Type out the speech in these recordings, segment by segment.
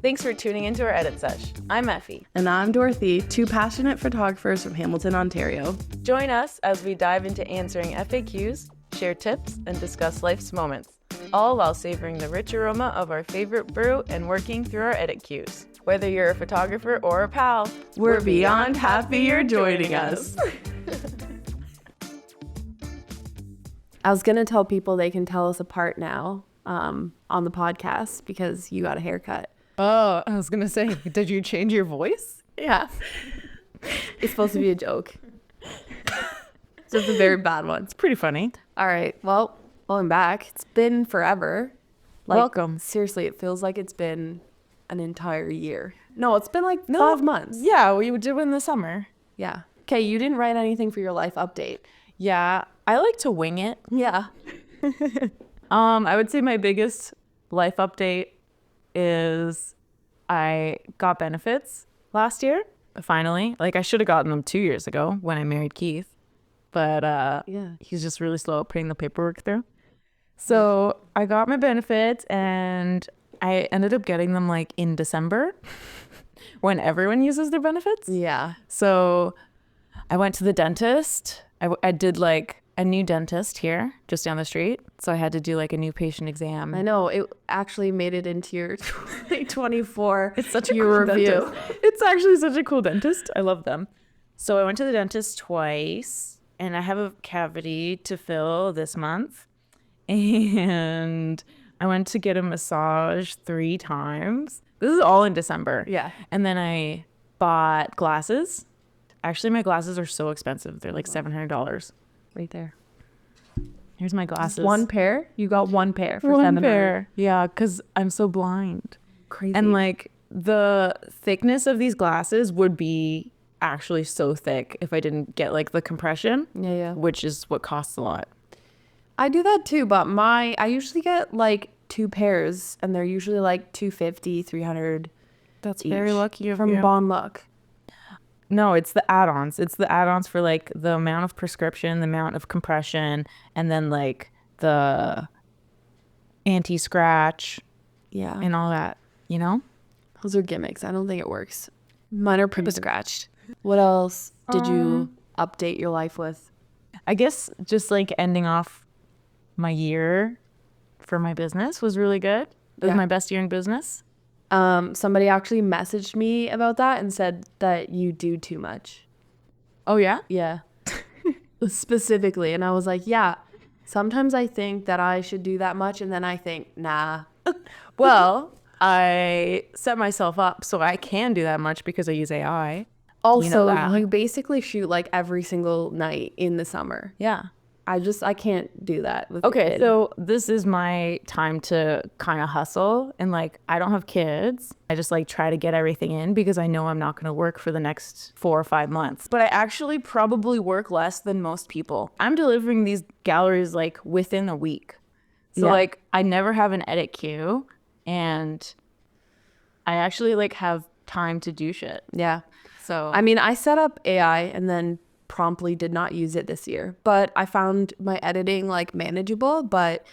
Thanks for tuning into our Edit Sesh. I'm Effie. And I'm Dorothy, two passionate photographers from Hamilton, Ontario. Join us as we dive into answering FAQs, share tips, and discuss life's moments, all while savoring the rich aroma of our favorite brew and working through our edit cues. Whether you're a photographer or a pal, we're beyond happy you're joining us. I was going to tell people they can tell us apart now on the podcast because you got a haircut. Oh, I was going to say, did you change your voice? Yeah. It's supposed to be a joke. It's just a very bad one. It's pretty funny. All right. Well, welcome back. It's been forever. Welcome. Seriously, it feels like it's been an entire year. No, it's been like 5 months. Yeah, we would do it in the summer. Yeah. Okay, you didn't write anything for your life update. Yeah, I like to wing it. Yeah. I would say my biggest life update is I got benefits last year, finally. Like, I should have gotten them 2 years ago when I married Keith. But he's just really slow at putting the paperwork through. So I got my benefits and I ended up getting them like in December when everyone uses their benefits. Yeah. So I went to the dentist. I did like a new dentist here just down the street. So I had to do like a new patient exam. I know. It actually made it into your 2024 It's such a year cool review. dentist. It's actually such a cool dentist. I love them. So I went to the dentist twice and I have a cavity to fill this month. And I went to get a massage 3 times. This is all in December. Yeah. And then I bought glasses. Actually, my glasses are so expensive. They're like $700. Right there. Here's my glasses. One pair? You got one pair for One $700. pair. Yeah, because I'm so blind. Crazy. And like the thickness of these glasses would be actually so thick if I didn't get like the compression. Yeah. Which is what costs a lot. I do that too, but I usually get like 2 pairs and they're usually like $250, $300. That's each very lucky of from you. Bon Look. No, it's the add-ons. It's the add-ons for like the amount of prescription, the amount of compression, and then like the anti-scratch Yeah. and all that, you know? Those are gimmicks. I don't think it works. Mine are pretty scratched. What else did you update your life with? I guess just like ending off my year for my business was really good. It was Yeah. my best year in business. Somebody actually messaged me about that and said that you do too much. Oh, yeah? Yeah. Specifically. And I was like, yeah, sometimes I think that I should do that much. And then I think, nah. Well, I set myself up so I can do that much because I use AI. Also, that. you basically shoot like every single night in the summer. Yeah. I can't do that with a Okay, kid. so this is my time to kind of hustle, and like I don't have kids. I just like try to get everything in because I know I'm not going to work for the next 4 or 5 months. But I actually probably work less than most people. I'm delivering these galleries like within a week. So Yeah. like I never have an edit queue, and I actually like have time to do shit. Yeah. So I mean, I set up AI and then promptly did not use it this year, but I found my editing like manageable. But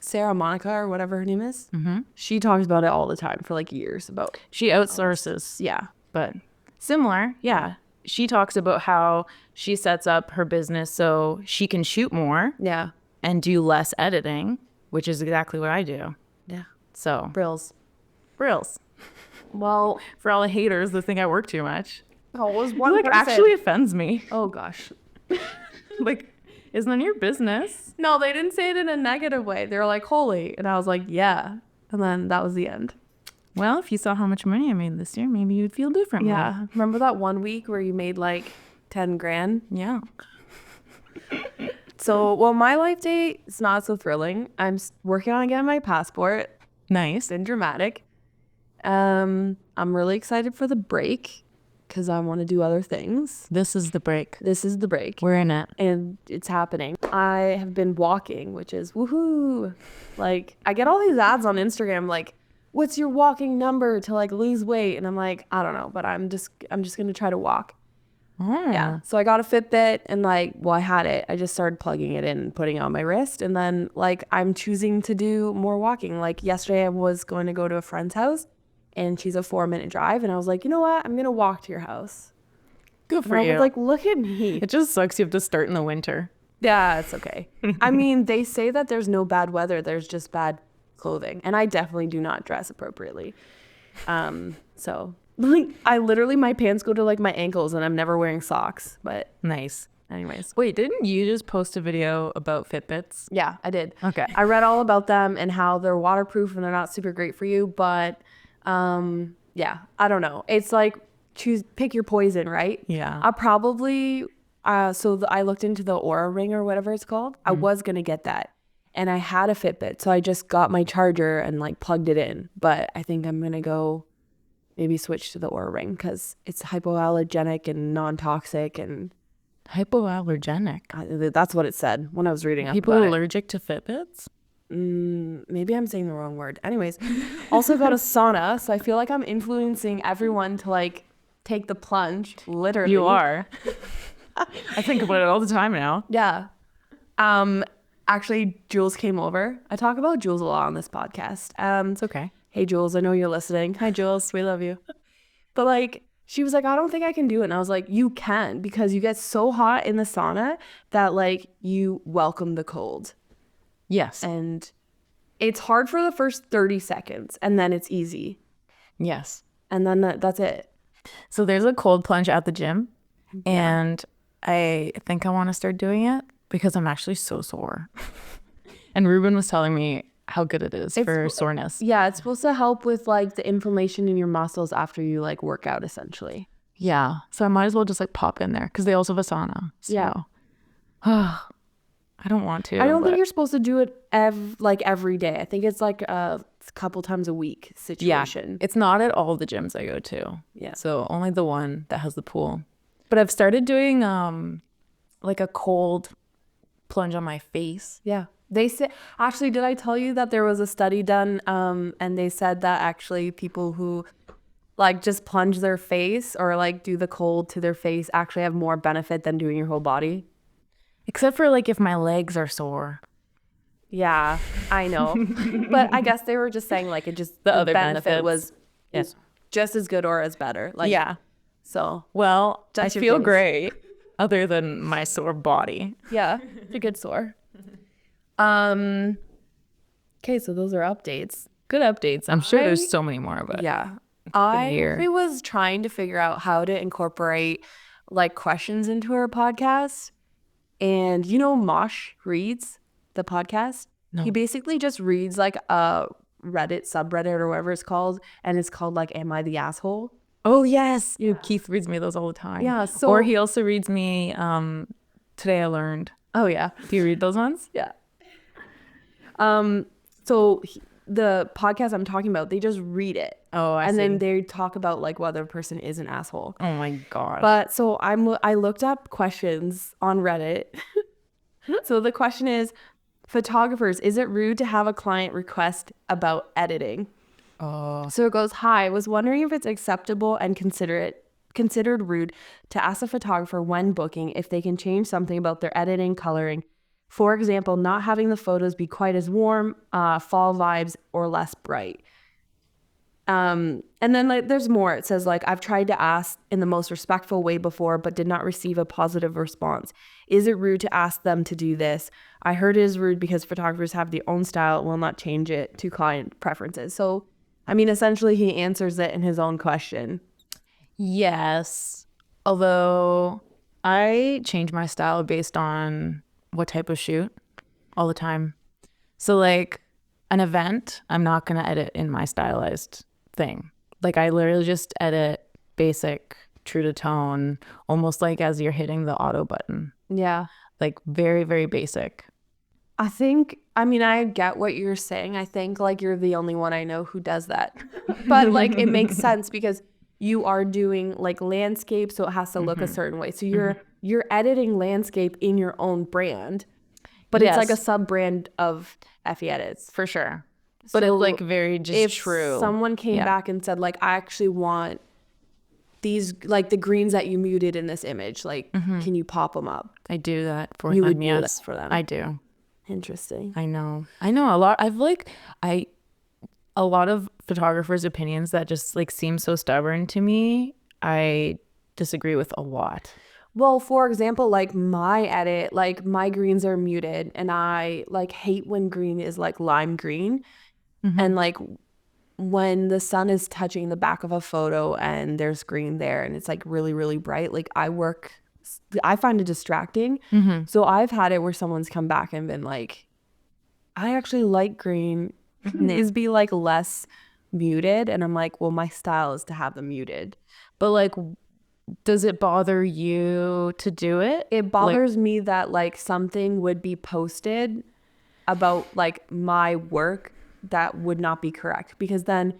Sarah Monica or whatever her name is, she talks about it all the time for like years about, she outsources. yeah. But similar, yeah. She talks about how she sets up her business so she can shoot more Yeah. and do less editing, which is exactly what I do. Yeah. So, Brills. reals. Well, For all the haters that think I work too much. oh, was It one like person. actually offends me. Oh gosh. Like, it's none of your business. No, they didn't say it in a negative way. They were like, holy. And I was like, yeah. And then that was the end. Well, if you saw how much money I made this year, maybe you'd feel differently. Yeah. Remember that one week where you made like 10 grand? Yeah. So, well, my life date is not so thrilling. I'm working on getting my passport. Nice. It's been dramatic. I'm really excited for the break because I want to do other things. This is the break. This is the break. We're in it. And it's happening. I have been walking, which is woohoo. Like, I get all these ads on Instagram like, what's your walking number to like lose weight? And I'm like, I don't know, but I'm just gonna try to walk. Oh. Yeah. So I got a Fitbit and like, well, I had it. I just started plugging it in and putting it on my wrist. And then like, I'm choosing to do more walking. Like yesterday I was going to go to a friend's house and she's a 4-minute drive. And I was like, you know what? I'm going to walk to your house. Good for And I you. was like, look at me. It just sucks you have to start in the winter. Yeah, it's okay. I mean, they say that there's no bad weather. There's just bad clothing. And I definitely do not dress appropriately. So like my pants go to like my ankles and I'm never wearing socks. But Nice. anyways. Wait, didn't you just post a video about Fitbits? Yeah, I did. Okay. I read all about them and how they're waterproof and they're not super great for you. But yeah, I don't know. It's like pick your poison, right? Yeah. I probably, I looked into the Aura Ring or whatever it's called. I was going to get that. And I had a Fitbit. So I just got my charger and like plugged it in. But I think I'm going to go maybe switch to the Aura Ring because it's hypoallergenic and non-toxic and Hypoallergenic. that's what it said when I was reading up People about it. allergic to Fitbits? Maybe I'm saying the wrong word. Anyways, also got a sauna, so I feel like I'm influencing everyone to like take the plunge, literally. You are. I think about it all the time now. Yeah. Actually, Jules came over. I talk about Jules a lot on this podcast. It's okay. Hey, Jules, I know you're listening. Hi, Jules. We love you. But like, she was like, I don't think I can do it. And I was like, you can, because you get so hot in the sauna that like you welcome the cold. Yes. And it's hard for the first 30 seconds and then it's easy. Yes. And then that's it. So there's a cold plunge at the gym, and I think I want to start doing it because I'm actually so sore. And Ruben was telling me how good it is for soreness. Yeah, it's supposed to help with like the inflammation in your muscles after you like work out, essentially. Yeah. So I might as well just like pop in there because they also have a sauna. So. Yeah. I don't want to. I don't think you're supposed to do it every day. I think it's like a couple times a week situation. Yeah, it's not at all the gyms I go to. Yeah. So only the one that has the pool. But I've started doing like a cold plunge on my face. Yeah. They said, actually, did I tell you that there was a study done and they said that actually people who like just plunge their face or like do the cold to their face actually have more benefit than doing your whole body? Except for like if my legs are sore. Yeah, I know. But I guess they were just saying like it just The other benefit benefits. was just as good or as better. Like Yeah. So Well, I Just your feel things. great other than my sore body. yeah, it's a good sore. Okay, so those are updates. Good updates. I'm sure there's so many more, but Yeah. here. I was trying to figure out how to incorporate like questions into our podcast. And you know Mosh reads the podcast? No. He basically just reads like a Reddit subreddit or whatever it's called. And it's called like Am I the Asshole? Oh yes, Keith reads me those all the time. Yeah, so- or he also reads me Today I Learned. Oh yeah. Do you read those ones? Yeah. The podcast I'm talking about, they just read it. Oh, I and see. then they talk about like whether a person is an asshole. Oh my god. But so I looked up questions on Reddit. So the question is, photographers, is it rude to have a client request about editing? Oh. So it goes, hi, I was wondering if it's acceptable and considered rude to ask a photographer when booking if they can change something about their editing, coloring. For example, not having the photos be quite as warm, fall vibes, or less bright. And then like there's more. It says like, I've tried to ask in the most respectful way before, but did not receive a positive response. Is it rude to ask them to do this? I heard it is rude because photographers have their own style and will not change it to client preferences. So, I mean, essentially he answers it in his own question. Yes. Although I change my style based on what type of shoot all the time. So like an event, I'm not going to edit in my stylized thing. Like I literally just edit basic, true to tone, almost like as you're hitting the auto button. Yeah. Like very, very basic. I mean, I get what you're saying. I think like you're the only one I know who does that. But like it makes sense because you are doing like landscape, so it has to look a certain way. So you're editing landscape in your own brand, but it's like a sub brand of Effie Edits. For sure. But it's like very just If true. someone came back and said like, I actually want these, like the greens that you muted in this image, like can you pop them up? I do that for You them. would do Yes, that for them. I do. Interesting. I know a lot. A lot of photographers' opinions that just like seem so stubborn to me, I disagree with a lot. Well, for example, like my edit, like my greens are muted and I like hate when green is like lime green. And like when the sun is touching the back of a photo and there's green there and it's like really, really bright, like I find it distracting. So I've had it where someone's come back and been like, I actually like green. Is be like less muted. And I'm like, well, my style is to have them muted. But like, does it bother you to do it? It bothers me that like something would be posted about like my work that would not be correct, because then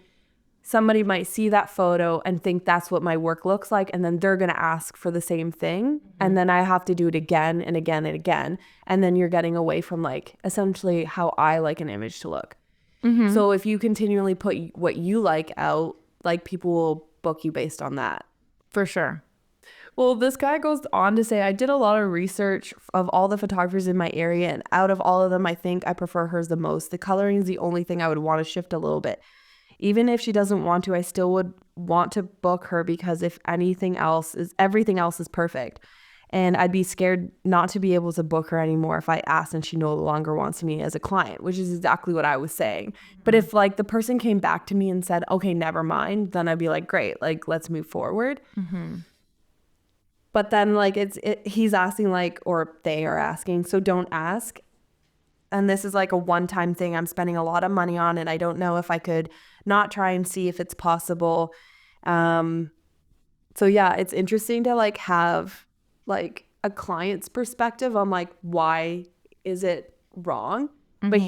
somebody might see that photo and think that's what my work looks like, and then they're going to ask for the same thing, and then I have to do it again and again and again, and then you're getting away from like essentially how I like an image to look. So if you continually put what you like out, like people will book you based on that. For sure. Well, this guy goes on to say, I did a lot of research of all the photographers in my area, and out of all of them, I think I prefer hers the most. The coloring is the only thing I would want to shift a little bit. Even if she doesn't want to, I still would want to book her, because if everything else is perfect. And I'd be scared not to be able to book her anymore if I asked and she no longer wants me as a client, which is exactly what I was saying. But if like the person came back to me and said, okay, never mind, then I'd be like, great, like let's move forward. But then like he's asking like, or they are asking, so don't ask. And this is like a one-time thing I'm spending a lot of money on, and I don't know if I could not try and see if it's possible. So yeah, it's interesting to like have like a client's perspective on like why is it wrong, but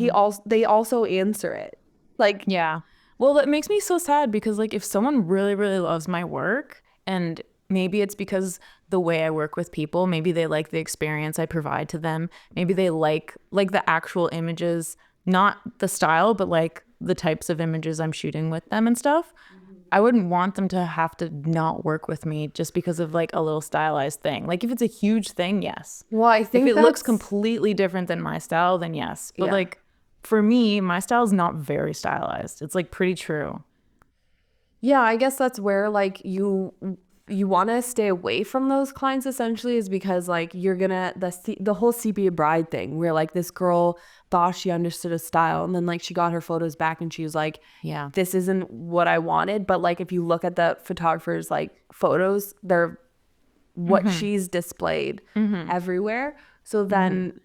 they also answer it. Like, yeah. Well, that makes me so sad, because like if someone really, really loves my work, and maybe it's because the way I work with people, maybe they like the experience I provide to them, maybe they like the actual images, not the style, but like the types of images I'm shooting with them and stuff. I wouldn't want them to have to not work with me just because of like a little stylized thing. Like if it's a huge thing, yes. well, I think If it looks completely different than my style, then yes. But like for me, my style is not very stylized. It's like pretty true. Yeah, I guess that's where like you want to stay away from those clients, essentially, is because like you're gonna the whole sepia bride thing where like this girl thought she understood a style, and then like she got her photos back and she was like, yeah, this isn't what I wanted. But like if you look at the photographer's like photos, they're what she's displayed everywhere. So then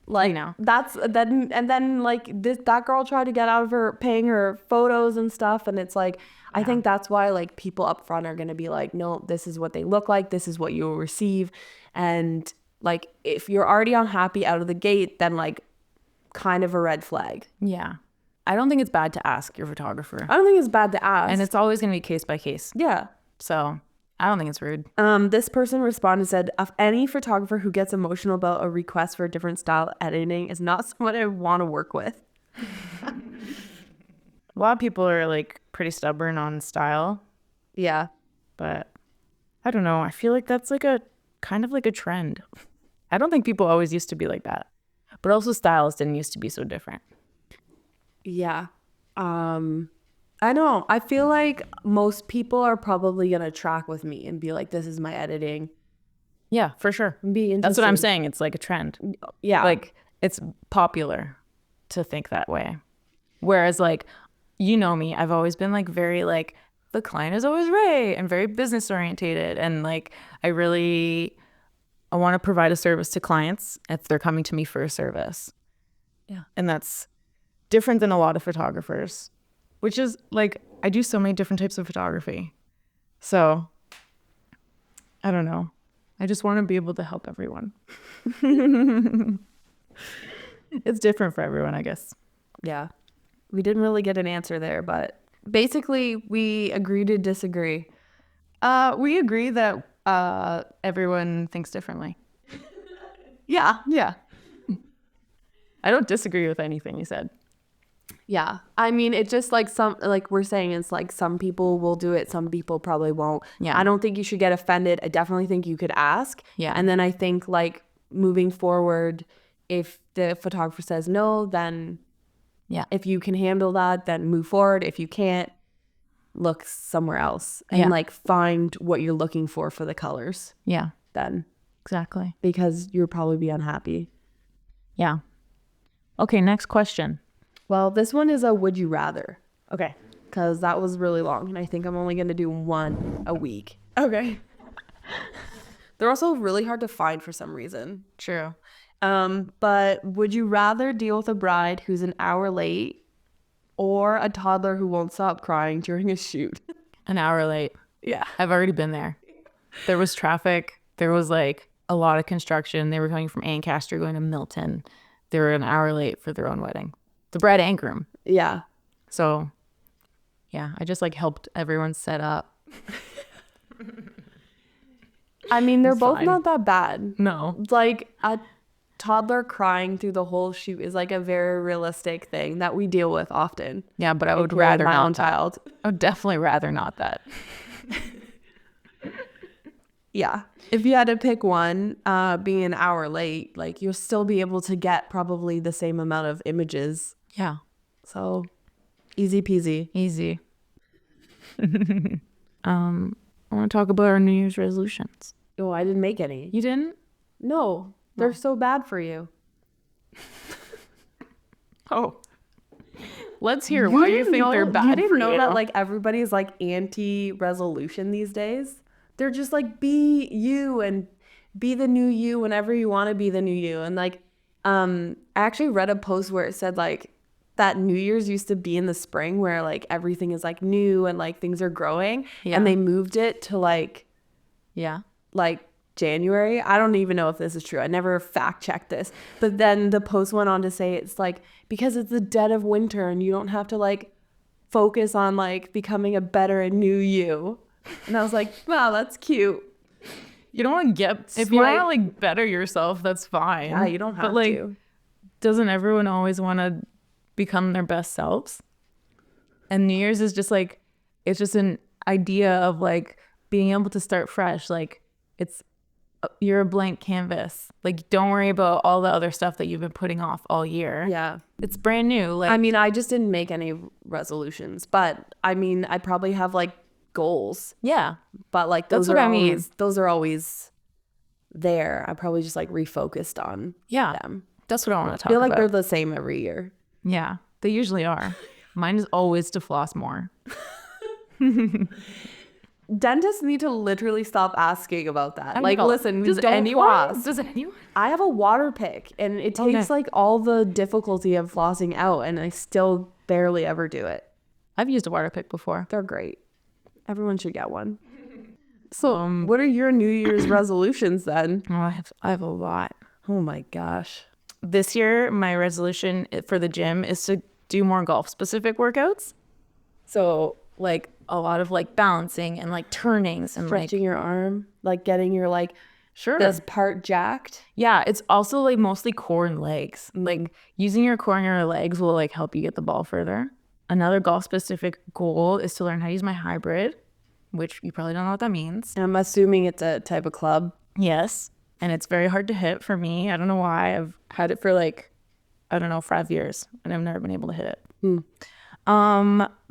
like that's then like that girl tried to get out of her paying her photos and stuff, and it's like I think that's why like people up front are going to be like, no, this is what they look like, this is what you will receive. And like if you're already unhappy out of the gate, then like kind of a red flag. Yeah. I don't think it's bad to ask your photographer. I don't think it's bad to ask. And it's always going to be case by case. Yeah. So I don't think it's rude. This person responded, said, of any photographer who gets emotional about a request for a different style editing is not someone I want to work with. A lot of people are like pretty stubborn on style. Yeah. But I don't know. I feel like that's like a kind of like a trend. I don't think people always used to be like that. But also stylists didn't used to be so different. Yeah. I know. I feel like most people are probably going to track with me and be like, this is my editing. Yeah, for sure. That's what I'm saying. It's like a trend. Yeah. Like it's popular to think that way. Whereas like, you know me, I've always been like very like the client is always right and very business orientated. And like, I want to provide a service to clients if they're coming to me for a service. Yeah. And that's different than a lot of photographers, which is like, I do so many different types of photography. So I don't know. I just want to be able to help everyone. It's different for everyone, I guess. Yeah. We didn't really get an answer there, but basically we agree to disagree. We agree that everyone thinks differently. Yeah. Yeah. I don't disagree with anything you said. Yeah. I mean, it's just like like we're saying, it's like some people will do it, some people probably won't. Yeah. I don't think you should get offended. I definitely think you could ask. Yeah. And then I think like moving forward, if the photographer says no, then Yeah. If you can handle that, then move forward. If you can't, look somewhere else and Yeah. like find what you're looking for the colors Yeah. then, Exactly. because you'll probably be unhappy. Yeah. Okay, next question. Well, this one is a would you rather, Okay. because that was really long and I think I'm only going to do one a week. Okay. They're also really hard to find for some reason. True. But would you rather deal with a bride who's an hour late or a toddler who won't stop crying during a shoot? An hour late. Yeah. I've already been there. There was traffic. There was like a lot of construction. They were coming from Ancaster going to Milton. They were an hour late for their own wedding. The bride and groom. Yeah. So, yeah, I just like helped everyone set up. I mean, they're It's both fine. not that bad. No. Like a toddler crying through the whole shoot is like a very realistic thing that we deal with often. Yeah, but I would If you're rather my not own that. child. I would definitely rather not that. Yeah. If you had to pick one, being an hour late, like you'll still be able to get probably the same amount of images. Yeah. So easy peasy. Easy. I want to talk about our New Year's resolutions. Oh, I didn't make any. You didn't? No, they're so bad for you. Oh. Let's hear why you think they're bad. You didn't for know you. that like everybody's like anti-resolution these days. They're just like be you and be the new you whenever you want to be the new you. And like, I actually read a post where it said like that New Year's used to be in the spring where like everything is like new and like things are growing. Yeah. And they moved it to like January. I don't even know if this is true. I never fact checked this. But then the post went on to say it's like because it's the dead of winter and you don't have to like focus on like becoming a better and new you. And I was like, wow, that's cute. You don't want to get, if you want to like better yourself, that's fine. Yeah, you don't have but, like, to. Doesn't everyone always want to become their best selves? And New Year's is just like, it's just an idea of like being able to start fresh. Like you're a blank canvas. Like don't worry about all the other stuff that you've been putting off all year. Yeah. It's brand new. Like I mean, I just didn't make any resolutions, but I mean, I probably have like goals, yeah, but like That's those what are I mean. always those are always there. I probably just like refocused on yeah. them. That's what I want to I talk feel like about. they're the same every year. Yeah, they usually are. Mine is always to floss more. Dentists need to literally stop asking about that. I like, know. listen, we Does don't anyone? floss. Does anyone? I have a water pick, and it takes like all the difficulty of flossing out, and I still barely ever do it. I've used a water pick before. They're great. Everyone should get one. So, what are your New Year's resolutions then? Oh, I have a lot. Oh my gosh. This year, my resolution for the gym is to do more golf specific workouts. So like a lot of like balancing and like turnings and Stretching your arm, like getting your like sure. this part jacked. Yeah, it's also like mostly core and legs. Like using your core and your legs will like help you get the ball further. Another golf specific goal is to learn how to use my hybrid, which you probably don't know what that means. I'm assuming it's a type of club. Yes. And it's very hard to hit for me. I don't know why. I've had it for like, I don't know, 5 years and I've never been able to hit it.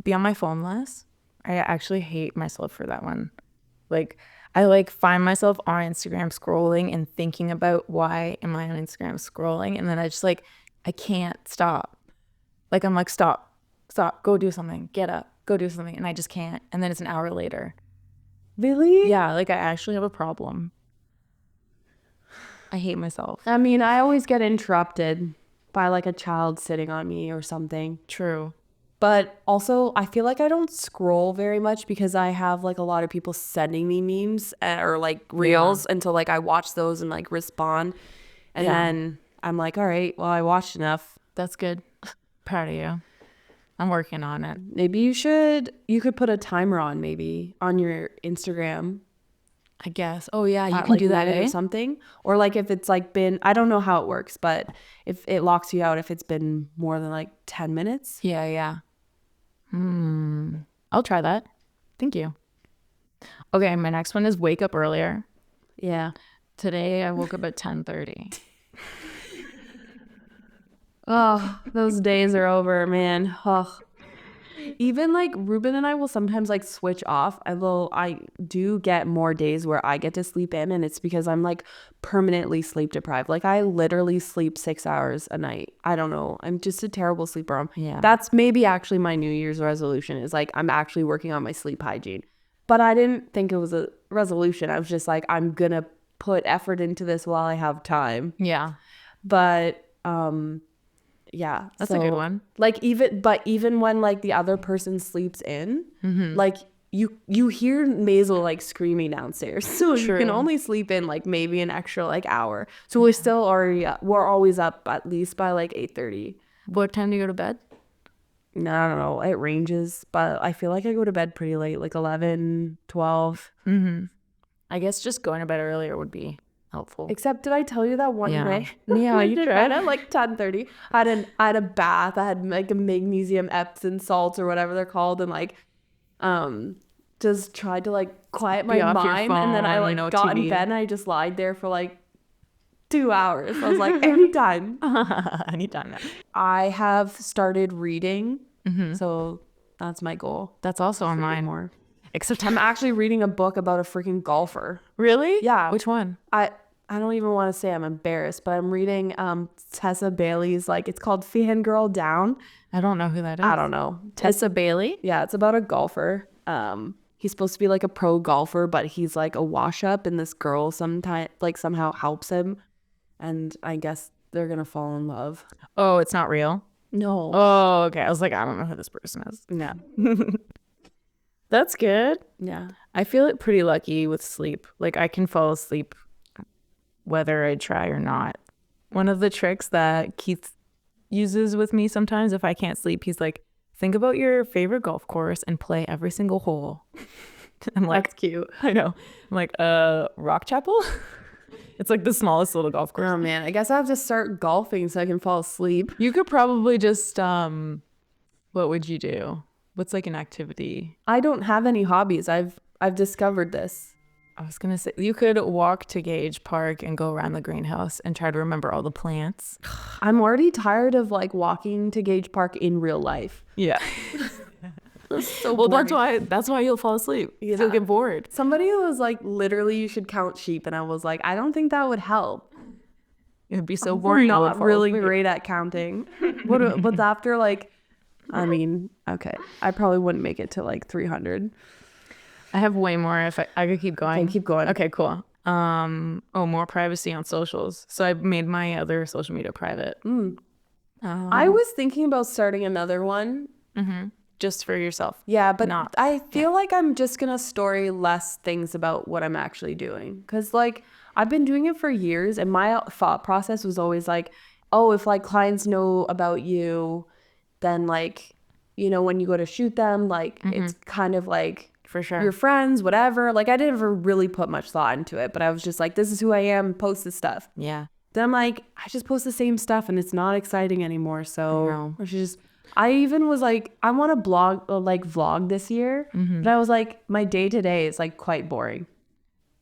Be on my phone less. I actually hate myself for that one. Like I like find myself on Instagram scrolling and thinking about why am I on Instagram scrolling? And then I just like, I can't stop. Like I'm like, stop, go do something, get up, go do something. And I just can't. And then it's an hour later. Really? Yeah, like I actually have a problem. I hate myself. I mean, I always get interrupted by like a child sitting on me or something. True. But also, I feel like I don't scroll very much because I have like a lot of people sending me memes or like reels until like I watch those and like respond. And then I'm like, all right, well, I watched enough. That's good. Proud of you. I'm working on it. Maybe you could put a timer on maybe on your Instagram. I guess. Oh yeah, you At, can like, do that, minute or something. Or like if it's like been, I don't know how it works, but if it locks you out if it's been more than like 10 minutes. Yeah. I'll try that. Thank you. Okay, my next one is wake up earlier. Yeah. Today I woke up at 10:30. Oh, those days are over, man. Oh. Even like Ruben and I will sometimes like switch off. I do get more days where I get to sleep in, and it's because I'm like permanently sleep deprived. Like I literally sleep 6 hours a night. I don't know. I'm just a terrible sleeper. Yeah. That's maybe actually my New Year's resolution is like I'm actually working on my sleep hygiene. But I didn't think it was a resolution. I was just like, I'm gonna put effort into this while I have time. Yeah. But yeah, That's a good one. Like even when like the other person sleeps in, like you hear Maisel like screaming downstairs, so you can only sleep in like maybe an extra like hour. So we're always up at least by like 8:30. What time do you go to bed? No, I don't know. It ranges, but I feel like I go to bed pretty late, like 11, 12. I guess just going to bed earlier would be helpful. Except, did I tell you that one day? Yeah, I you did tried. bed at like 10:30. I had a bath. I had like a magnesium Epsom salts or whatever they're called, and like, just tried to like quiet my Be off your mind, and then I phone, like no got in TV. bed and I just lied there for like 2 hours. I was like, anytime. Anytime now. I have started reading, so that's my goal. That's also on mine. More. Except I'm actually reading a book about a freaking golfer. Really? Yeah. Which one? I don't even want to say I'm embarrassed, but I'm reading Tessa Bailey's, like, it's called Fangirl Down. I don't know who that is. I don't know. Tessa Bailey? Yeah, it's about a golfer. He's supposed to be like a pro golfer, but he's like a wash up, and this girl somehow helps him, and I guess they're gonna fall in love. Oh, it's not real? No. Oh, okay. I was like, I don't know who this person is. Yeah. That's good. Yeah. I feel it pretty lucky with sleep. Like I can fall asleep whether I try or not. One of the tricks that Keith uses with me sometimes if I can't sleep, he's like, think about your favorite golf course and play every single hole. I'm like, That's cute. I know. I'm like, Rock Chapel? It's like the smallest little golf course. Oh man, I guess I have to start golfing so I can fall asleep. You could probably just, what would you do? What's like an activity? I don't have any hobbies. I've discovered this. I was going to say, you could walk to Gage Park and go around the greenhouse and try to remember all the plants. I'm already tired of like walking to Gage Park in real life. Yeah. So Well, boring. that's why you'll fall asleep. Yeah. You'll get bored. Somebody was like, literally, you should count sheep, and I was like, I don't think that would help. It'd be so We're boring. I would not fall really asleep. great at counting. What's after like? I mean, okay, I probably wouldn't make it to like 300. I have way more if I could keep going. Okay, keep going. Okay, cool. More privacy on socials. So I made my other social media private. I was thinking about starting another one. Just for yourself. Yeah, but Not- I feel like I'm just gonna story less things about what I'm actually doing, because like I've been doing it for years, and my thought process was always like, oh, if like clients know about you, then like, you know, when you go to shoot them, like it's kind of like For sure. your friends, whatever. Like I didn't ever really put much thought into it, but I was just like, this is who I am, post this stuff. Yeah. Then I'm like, I just post the same stuff and it's not exciting anymore. So No. I should just, I even was like, I want to vlog this year, but I was like, my day to day is like quite boring.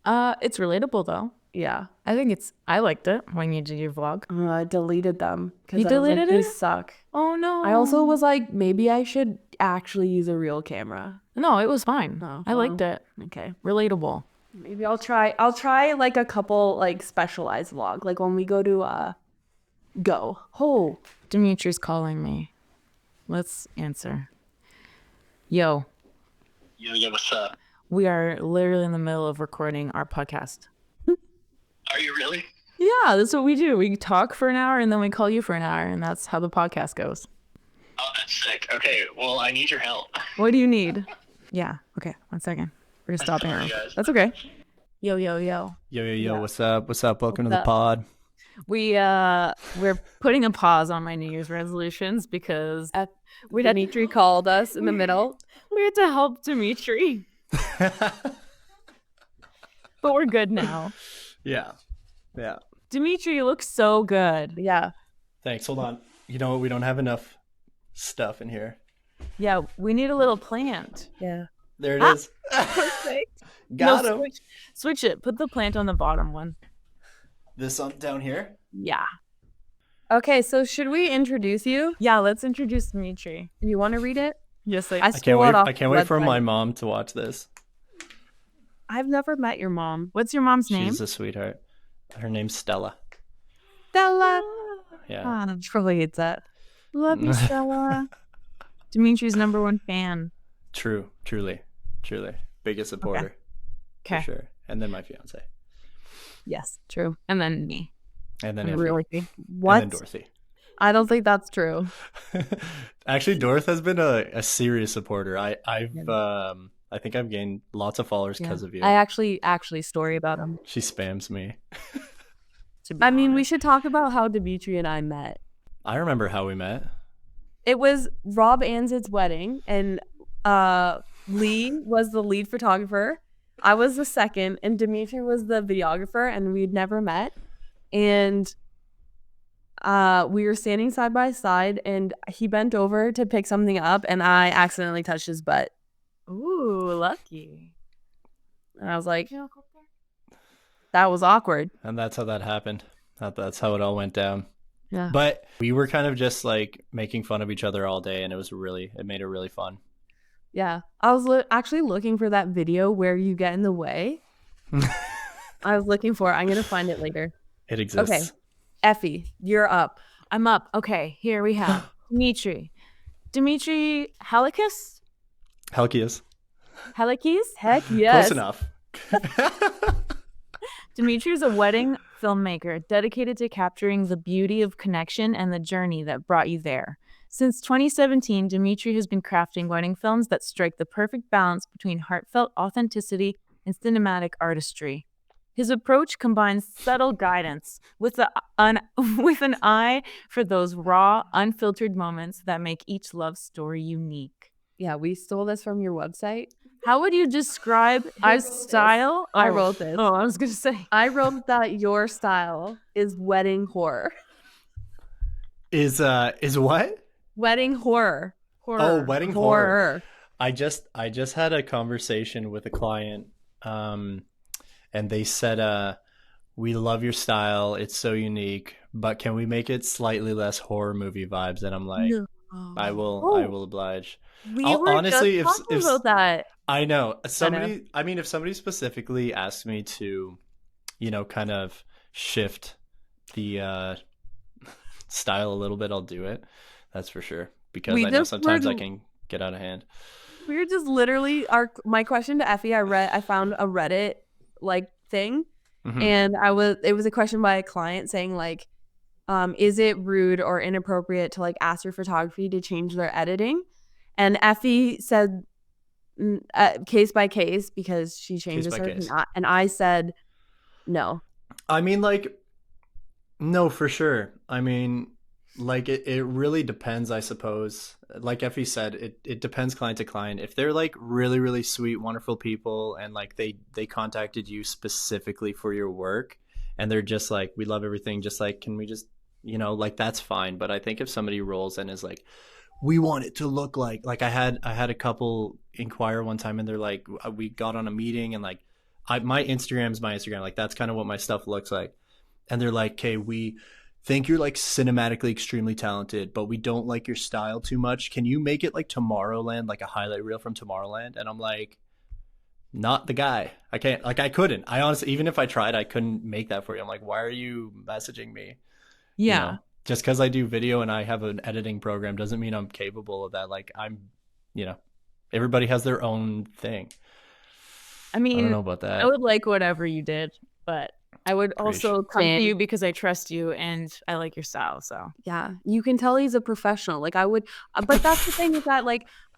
It's relatable though. Yeah. I liked it when you did your vlog. I deleted them. You I was like, deleted it? they suck. Oh no. I also was like, maybe I should actually use a real camera. No, it was fine. Oh, I liked it. Okay. Relatable. Maybe I'll try like a couple like specialized vlog. Like when we go to Go. Oh. Dimitri's calling me. Let's answer. Yo, Yo, what's up? we are literally in the middle of recording our podcast. Are you really? Yeah, that's what we do. We talk for an hour and then we call you for an hour, and that's how the podcast goes. Oh, that's sick. Okay, well, I need your help. What do you need? Yeah. Okay. 1 second. We're just stopping Sorry, her. guys. That's okay. Yo, yo, yo. Yo, what's up? What's up? Welcome to What's the up? pod. We're putting a pause on my New Year's resolutions because Dimitri called us in the middle. we had to help Dimitri. But we're good now. Yeah. Dimitri, you look so good. Yeah. Thanks. Hold on. You know what? We don't have enough stuff in here. Yeah, we need a little plant. Yeah. There it is. Perfect. Got No, him. switch it. Put the plant on the bottom one. This on down here. Yeah. Okay, so should we introduce you? Yeah, let's introduce Dimitri. You want to read it? Yes, I I can't stole it wait. off I can't the wait for website. my mom to watch this. I've never met your mom. What's your mom's name? She's a sweetheart. Her name's Stella. Stella. Yeah. She probably hates that. Love you, Stella. Dimitri's #1 fan. Truly. Biggest supporter. Okay. For sure. And then my fiance. Yes, true. And then me. And then And Effie. Dorothy. What? And then Dorothy. I don't think that's true. Actually, Dorothy has been a serious supporter. I think I've gained lots of followers because of you. I actually story about him. She spams me. I mean, we should talk about how Dimitri and I met. I remember how we met. It was Rob Anzit's wedding, and Lee was the lead photographer. I was the second, and Dimitri was the videographer, and we'd never met. And we were standing side by side, and he bent over to pick something up, and I accidentally touched his butt. Ooh, lucky. And I was like, that was awkward. And that's how that happened. That's how it all went down. Yeah. But we were kind of just like making fun of each other all day, and it made it really fun. Yeah. I was actually looking for that video where you get in the way. I was looking for it. I'm going to find it later. It exists. Okay. Effie, you're up. I'm up. Okay, here we have Dimitri. Dimitri Helikis? Helkias. Helikis? Heck yes. Close enough. Dimitri is a wedding filmmaker dedicated to capturing the beauty of connection and the journey that brought you there. Since 2017, Dimitri has been crafting wedding films that strike the perfect balance between heartfelt authenticity and cinematic artistry. His approach combines subtle guidance with an eye for those raw, unfiltered moments that make each love story unique. Yeah, we stole this from your website. How would you describe his style? I wrote this. Oh, I was going to say. I wrote that your style is wedding horror. Is what? Wedding horror. Oh, wedding horror. I just had a conversation with a client, and they said, "We love your style. It's so unique, but can we make it slightly less horror movie vibes?" And I'm like, No. I will oblige. We I'll- were honestly, just talking about that. I know somebody. I mean, if somebody specifically asked me to, kind of shift the style a little bit, I'll do it. That's for sure. Because I know sometimes I can get out of hand. We were just literally my question to Effie. I found a Reddit thing, Mhm. and it was a question by a client saying is it rude or inappropriate to ask your photography to change their editing? And Effie said case by case because she changes Case by hers, case. and I said no. I mean, no, for sure. I mean, it really depends, I suppose. Like Effie said, it depends client to client. If they're really, really sweet, wonderful people, and they contacted you specifically for your work, and they're just like, we love everything, just can we just, that's fine. But I think if somebody rolls in is like, we want it to look like I had a couple inquire one time, and they're like, we got on a meeting, and my Instagram's my Instagram, that's kind of what my stuff looks like. And they're like, okay, we think you're cinematically extremely talented, but we don't like your style too much. Can you make it like Tomorrowland, like a highlight reel from Tomorrowland? And I'm like, not the guy. I can't, I couldn't. I honestly, even if I tried, I couldn't make that for you. I'm like, why are you messaging me? Yeah. Just because I do video and I have an editing program doesn't mean I'm capable of that. Everybody has their own thing. I mean, I don't know about that. I would like whatever you did, but I would also come Same. to you because I trust you and I like your style. So Yeah, you can tell he's a professional. I would, but that's the thing is that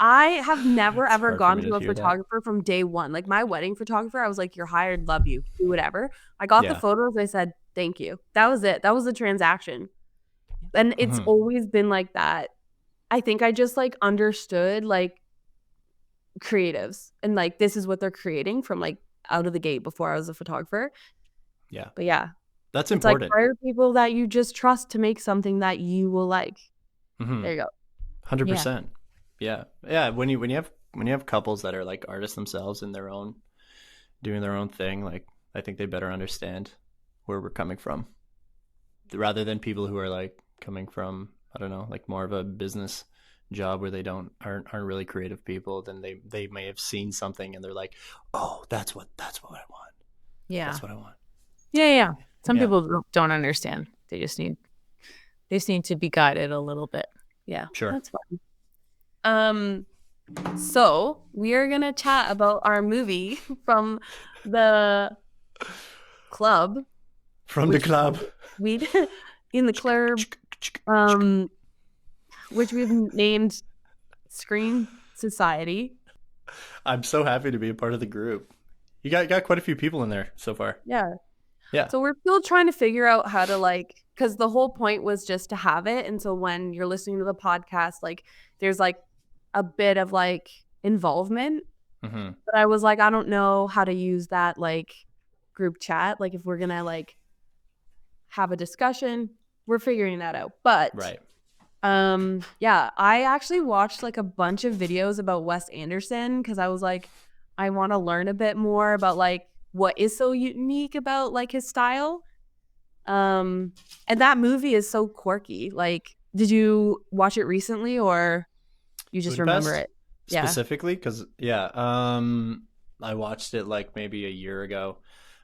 I have never It's ever hard for gone me to to a hear that. photographer from day one. My wedding photographer, I was like, "You're hired, love you, do whatever." I got the Yeah. photos. I said, "Thank you." That was it. That was the transaction, and it's Mhm. always been like that. I think I just understood creatives and this is what they're creating from out of the gate before I was a photographer. Yeah. But yeah, That's it's important. hire people that you just trust to make something that you will like. Mhm. There you go. 100%. Yeah. Yeah. When you have couples that are artists themselves in doing their own thing, I think they better understand where we're coming from rather than people who are coming from, I don't know, like more of a business job where they aren't really creative people, then they may have seen something and they're like, oh, that's what I want. Yeah. That's what I want. Yeah. Some Yeah. people don't understand. They just need to be guided a little bit. Yeah. Sure. That's fine. So we are gonna chat about our movie from the club. From the club. We in the club. Which we've named Screen Society. I'm so happy to be a part of the group. You got quite a few people in there so far. Yeah. Yeah. So we're still trying to figure out how to like, because the whole point was just to have it. And so when you're listening to the podcast, like there's like a bit of like involvement. Mm-hmm. But I was like, I don't know how to use that like group chat. Like if we're going to like have a discussion, we're figuring that out. But Right. yeah, I actually watched like a bunch of videos about Wes Anderson because I was like, I want to learn a bit more about like what is so unique about like his style. And that movie is so quirky. Like, did you watch it recently or you just remember it? Yeah. Specifically, because I watched it like maybe a year ago.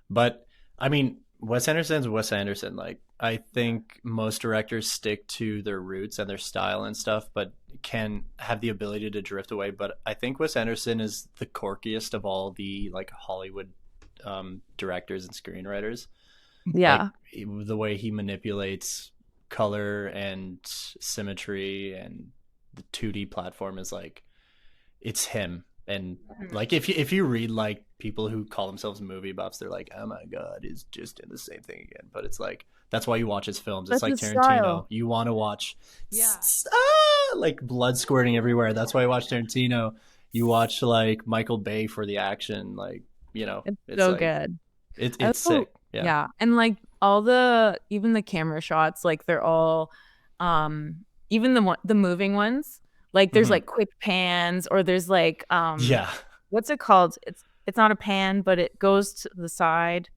But I mean, Wes Anderson's Wes Anderson. Like, I think most directors stick to their roots and their style and stuff, but can have the ability to drift away. But I think Wes Anderson is the quirkiest of all the like Hollywood directors and screenwriters. Yeah. Like, the way he manipulates color and symmetry and the 2D platform is like, it's him. And like if you read like people who call themselves movie buffs, they're like, oh my god, he's just doing the same thing again. But it's like, that's why you watch his films. It's That's like his Tarantino. style. You want to watch Yeah. like blood squirting everywhere. That's why you watch Tarantino. You watch like Michael Bay for the action. Like, you know, It's so like, good. It's Also, sick. Yeah. Yeah. And like even the camera shots, like they're all even the moving ones, like there's Mhm. like quick pans or there's like Yeah. what's it called? It's not a pan, but it goes to the side.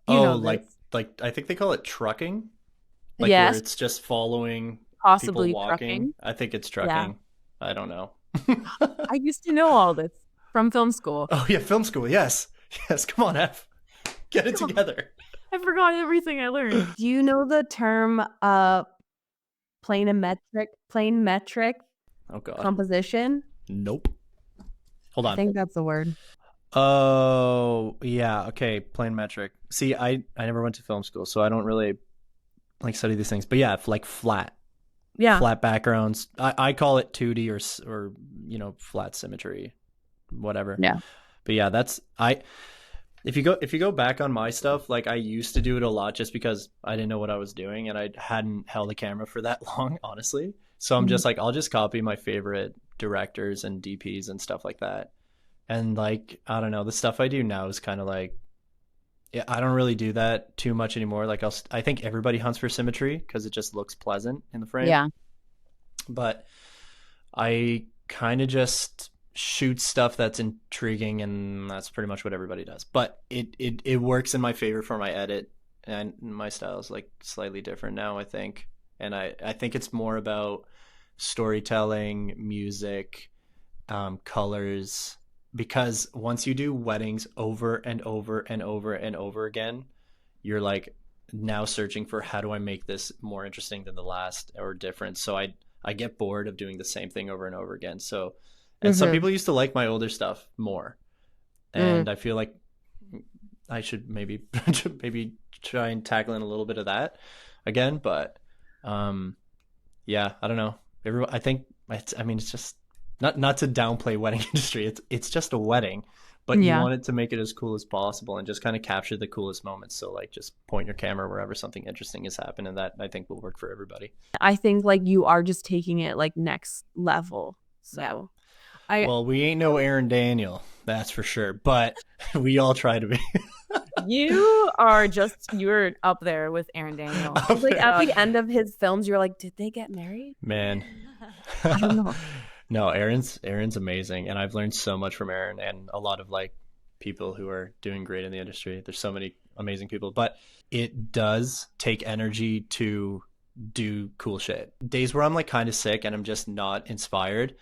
You Oh, know like this. like I think they call it trucking. Like Yes. where it's just following Possibly people walking. trucking. I think it's trucking. I don't know. I used to know all this from film school. Oh yeah, film school. Yes. Yes, come on, F. Get it together. I forgot everything I learned. Do you know the term plane metric Oh god. composition? Nope. Hold I on. think that's the word. Oh, yeah. Okay, plane metric. See, I never went to film school, so I don't really like study these things. But yeah, like flat backgrounds. I call it 2D or you know, flat symmetry, whatever. Yeah. But yeah, that's if you go back on my stuff, like I used to do it a lot just because I didn't know what I was doing and I hadn't held a camera for that long, honestly. So I'm just like, I'll just copy my favorite directors and DPs and stuff like that. And like, I don't know, the stuff I do now is kind of like, yeah, I don't really do that too much anymore. Like I think everybody hunts for symmetry because it just looks pleasant in the frame. Yeah. But I kind of just shoot stuff that's intriguing, and that's pretty much what everybody does. But it works in my favor for my edit, and my style is like slightly different now, I think. And I think it's more about storytelling, music, colors, because once you do weddings over and over and over and over again, you're like now searching for how do I make this more interesting than the last or different. So I get bored of doing the same thing over and over again. So, and some people used to like my older stuff more, and I feel like I should maybe try and tackle in a little bit of that again. But yeah, I don't know. I think it's just not to downplay wedding industry. It's just a wedding, but you want it to make it as cool as possible and just kind of capture the coolest moments. So like just point your camera wherever something interesting has happened, and that I think will work for everybody. I think like you are just taking it like next level. So well, we ain't no Aaron Daniel, that's for sure, but we all try to be. You're up there with Aaron Daniel. Like at the end of his films, you're like, did they get married? Man. I don't know. No, Aaron's amazing, and I've learned so much from Aaron and a lot of like people who are doing great in the industry. There's so many amazing people, but it does take energy to do cool shit. Days where I'm like kind of sick and I'm just not inspired,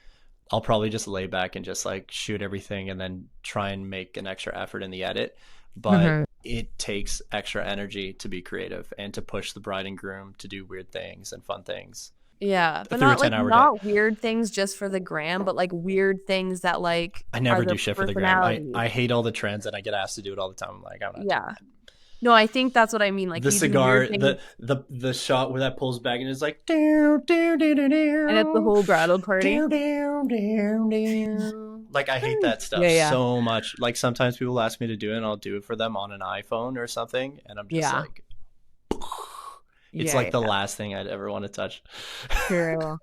I'll probably just lay back and just like shoot everything and then try and make an extra effort in the edit. But it takes extra energy to be creative and to push the bride and groom to do weird things and fun things. Yeah, but Through a not like 10-hour not weird things just for the gram, but like weird things that like I never are their do shit for the gram. personality. I hate all the trends and I get asked to do it all the time. I'm like, I'm not doing Yeah. that. No, I think that's what I mean. Like The you do cigar, weird things, the shot where that pulls back and it's like, and it's the whole bridal party. Like I hate that stuff so much. Like sometimes people ask me to do it and I'll do it for them on an iPhone or something, and I'm just like, it's like the last thing I'd ever want to touch. True.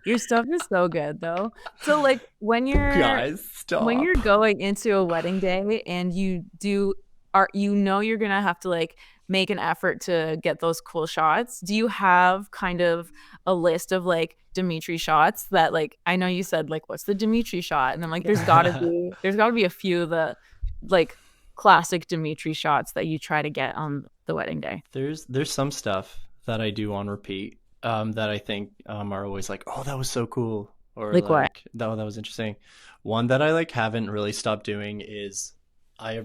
Your stuff is so good though. So like when you're Guys, stop. when you're going into a wedding day and you're gonna have to like make an effort to get those cool shots, do you have kind of a list of like Dimitri shots that like, I know you said like what's the Dimitri shot, and I'm like there's gotta be a few of the like classic Dimitri shots that you try to get on the wedding day? There's some stuff that I do on repeat that I think are always like, oh, that was so cool, or Like what? that was interesting. One that I like haven't really stopped doing is I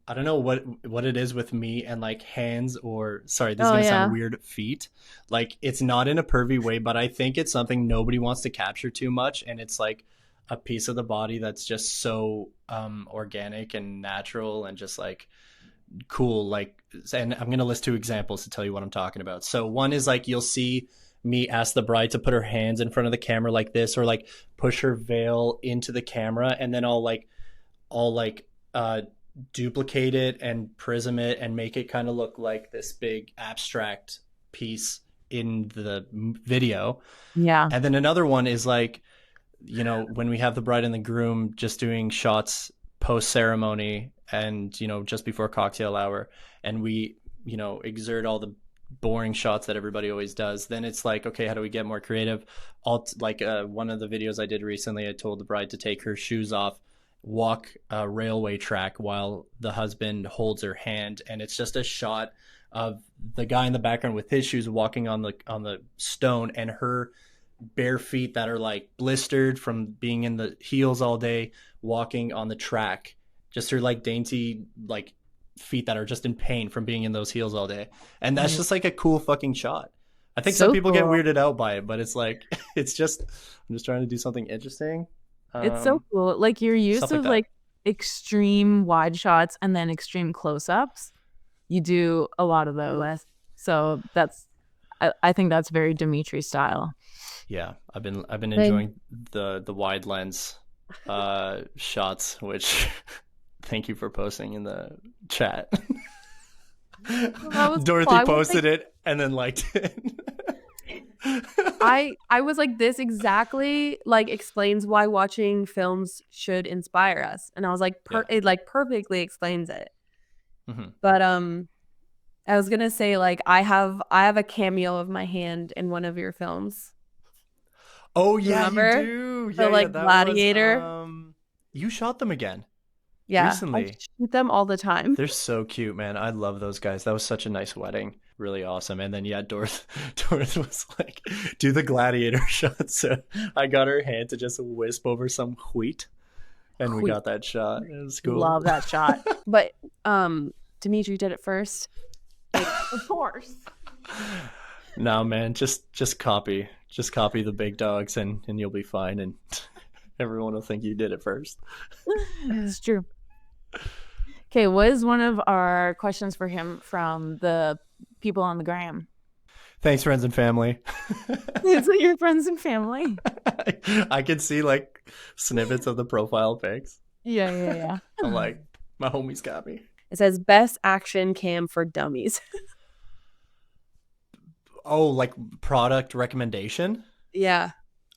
don't know what it is with me and like hands, or sorry, this is gonna sound weird, feet. Like it's not in a pervy way, but I think it's something nobody wants to capture too much, and it's like a piece of the body that's just so organic and natural and just like cool. Like, and I'm gonna list 2 examples to tell you what I'm talking about. So one is like you'll see me ask the bride to put her hands in front of the camera like this, or like push her veil into the camera, and then I'll duplicate it and prism it and make it kind of look like this big abstract piece in the video. Yeah. And then another one is like, you know, when we have the bride and the groom just doing shots post ceremony and, you know, just before cocktail hour, and we, you know, exert all the boring shots that everybody always does, then it's like, okay, how do we get more creative? One of the videos I did recently, I told the bride to take her shoes off, walk a railway track while the husband holds her hand, and it's just a shot of the guy in the background with his shoes walking on the stone, and her bare feet that are like blistered from being in the heels all day walking on the track, just her like dainty like feet that are just in pain from being in those heels all day. And that's just like a cool fucking shot. I think some people get weirded out by it, but it's like I'm just trying to do something interesting. It's so cool. Like your use of like extreme wide shots and then extreme close-ups. You do a lot of those. So I think that's very Dimitri style. Yeah, I've been enjoying the wide lens shots, which thank you for posting in the chat. Dorothy posted it and then liked it. I was like, this exactly like explains why watching films should inspire us, and I was like, it like perfectly explains it. Mm-hmm. But I was gonna say like I have a cameo of my hand in one of your films. Oh yeah, remember? You do. The like Gladiator. You shot them again. Yeah, recently. I shoot them all the time. They're so cute, man. I love those guys. That was such a nice wedding. Really awesome. And then Dorothy was like, do the gladiator shot. So I got her hand to just wisp over some wheat, and we got that shot. It was cool. Love that shot. But Dimitri did it first. Like, of course. No, man, just copy the big dogs and you'll be fine, and everyone will think you did it first. It's true. Okay, what is one of our questions for him from the people on the gram? Thanks, friends and family. It's like your friends and family. I can see like snippets of the profile pics. Yeah. I'm like, my homies got me. It says best action cam for dummies. Oh, like product recommendation? Yeah.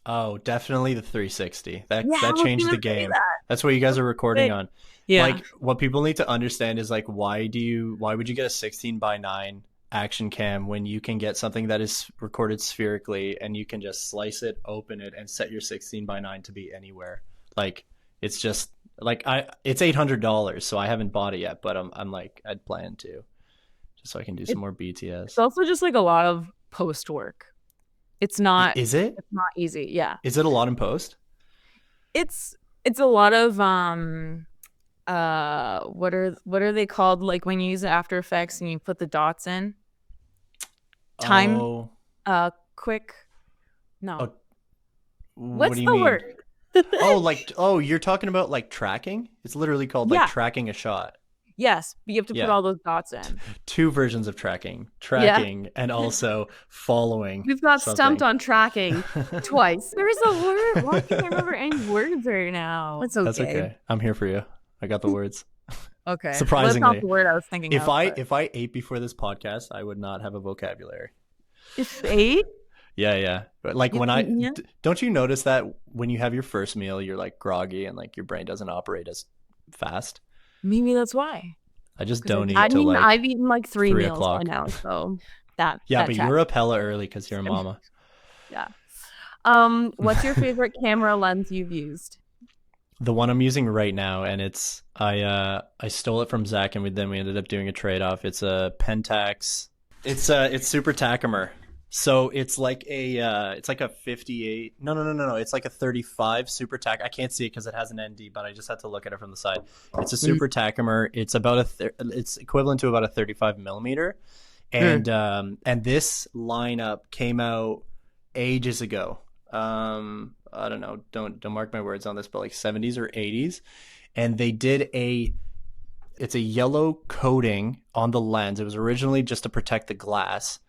Oh, definitely the 360. That changed the game. That's what you guys are recording on. Yeah. Like what people need to understand is like why would you get a 16:9 action cam when you can get something that is recorded spherically and you can just slice it, open it, and set your 16:9 to be anywhere. Like it's just like it's $800, so I haven't bought it yet, but I'm like I'd plan to. just so I can do some more BTS. It's also just like a lot of post work. It's not. Is it? It's not easy. Yeah. Is it a lot in post? It's a lot of what are they called? Like when you use After Effects and you put the dots in. Time. Oh. Quick. No. What What's do you the mean? word? You're talking about like tracking? It's literally called like tracking a shot. Yes, but you have to put all those dots in. 2 versions of tracking, and also following. We've got something. stumped on tracking twice. There's a word. Why can't I remember any words right now? It's okay. That's okay. I'm here for you. I got the words. Okay. Surprisingly, well, that's not the word I was thinking. If I ate before this podcast, I would not have a vocabulary. If ate? Yeah. But like don't you notice that when you have your first meal, you're like groggy and like your brain doesn't operate as fast? Maybe that's why. I just don't eat. I've eaten like 3 meals o'clock. by now, so that. Yeah, that but checks. you're up hella early because you're a mama. Yeah. What's your favorite camera lens you've used? The one I'm using right now, and it's I stole it from Zach, and then we ended up doing a trade off. It's a Pentax. It's Super Tachomer. So it's like a 58. No. It's like a 35 Super Tac. I can't see it because it has an ND, but I just had to look at it from the side. It's a Super Tachomer. It's about it's equivalent to about a 35 millimeter, and this lineup came out ages ago. I don't know. Don't mark my words on this, but like 70s or 80s, and they did it's a yellow coating on the lens. It was originally just to protect the glass.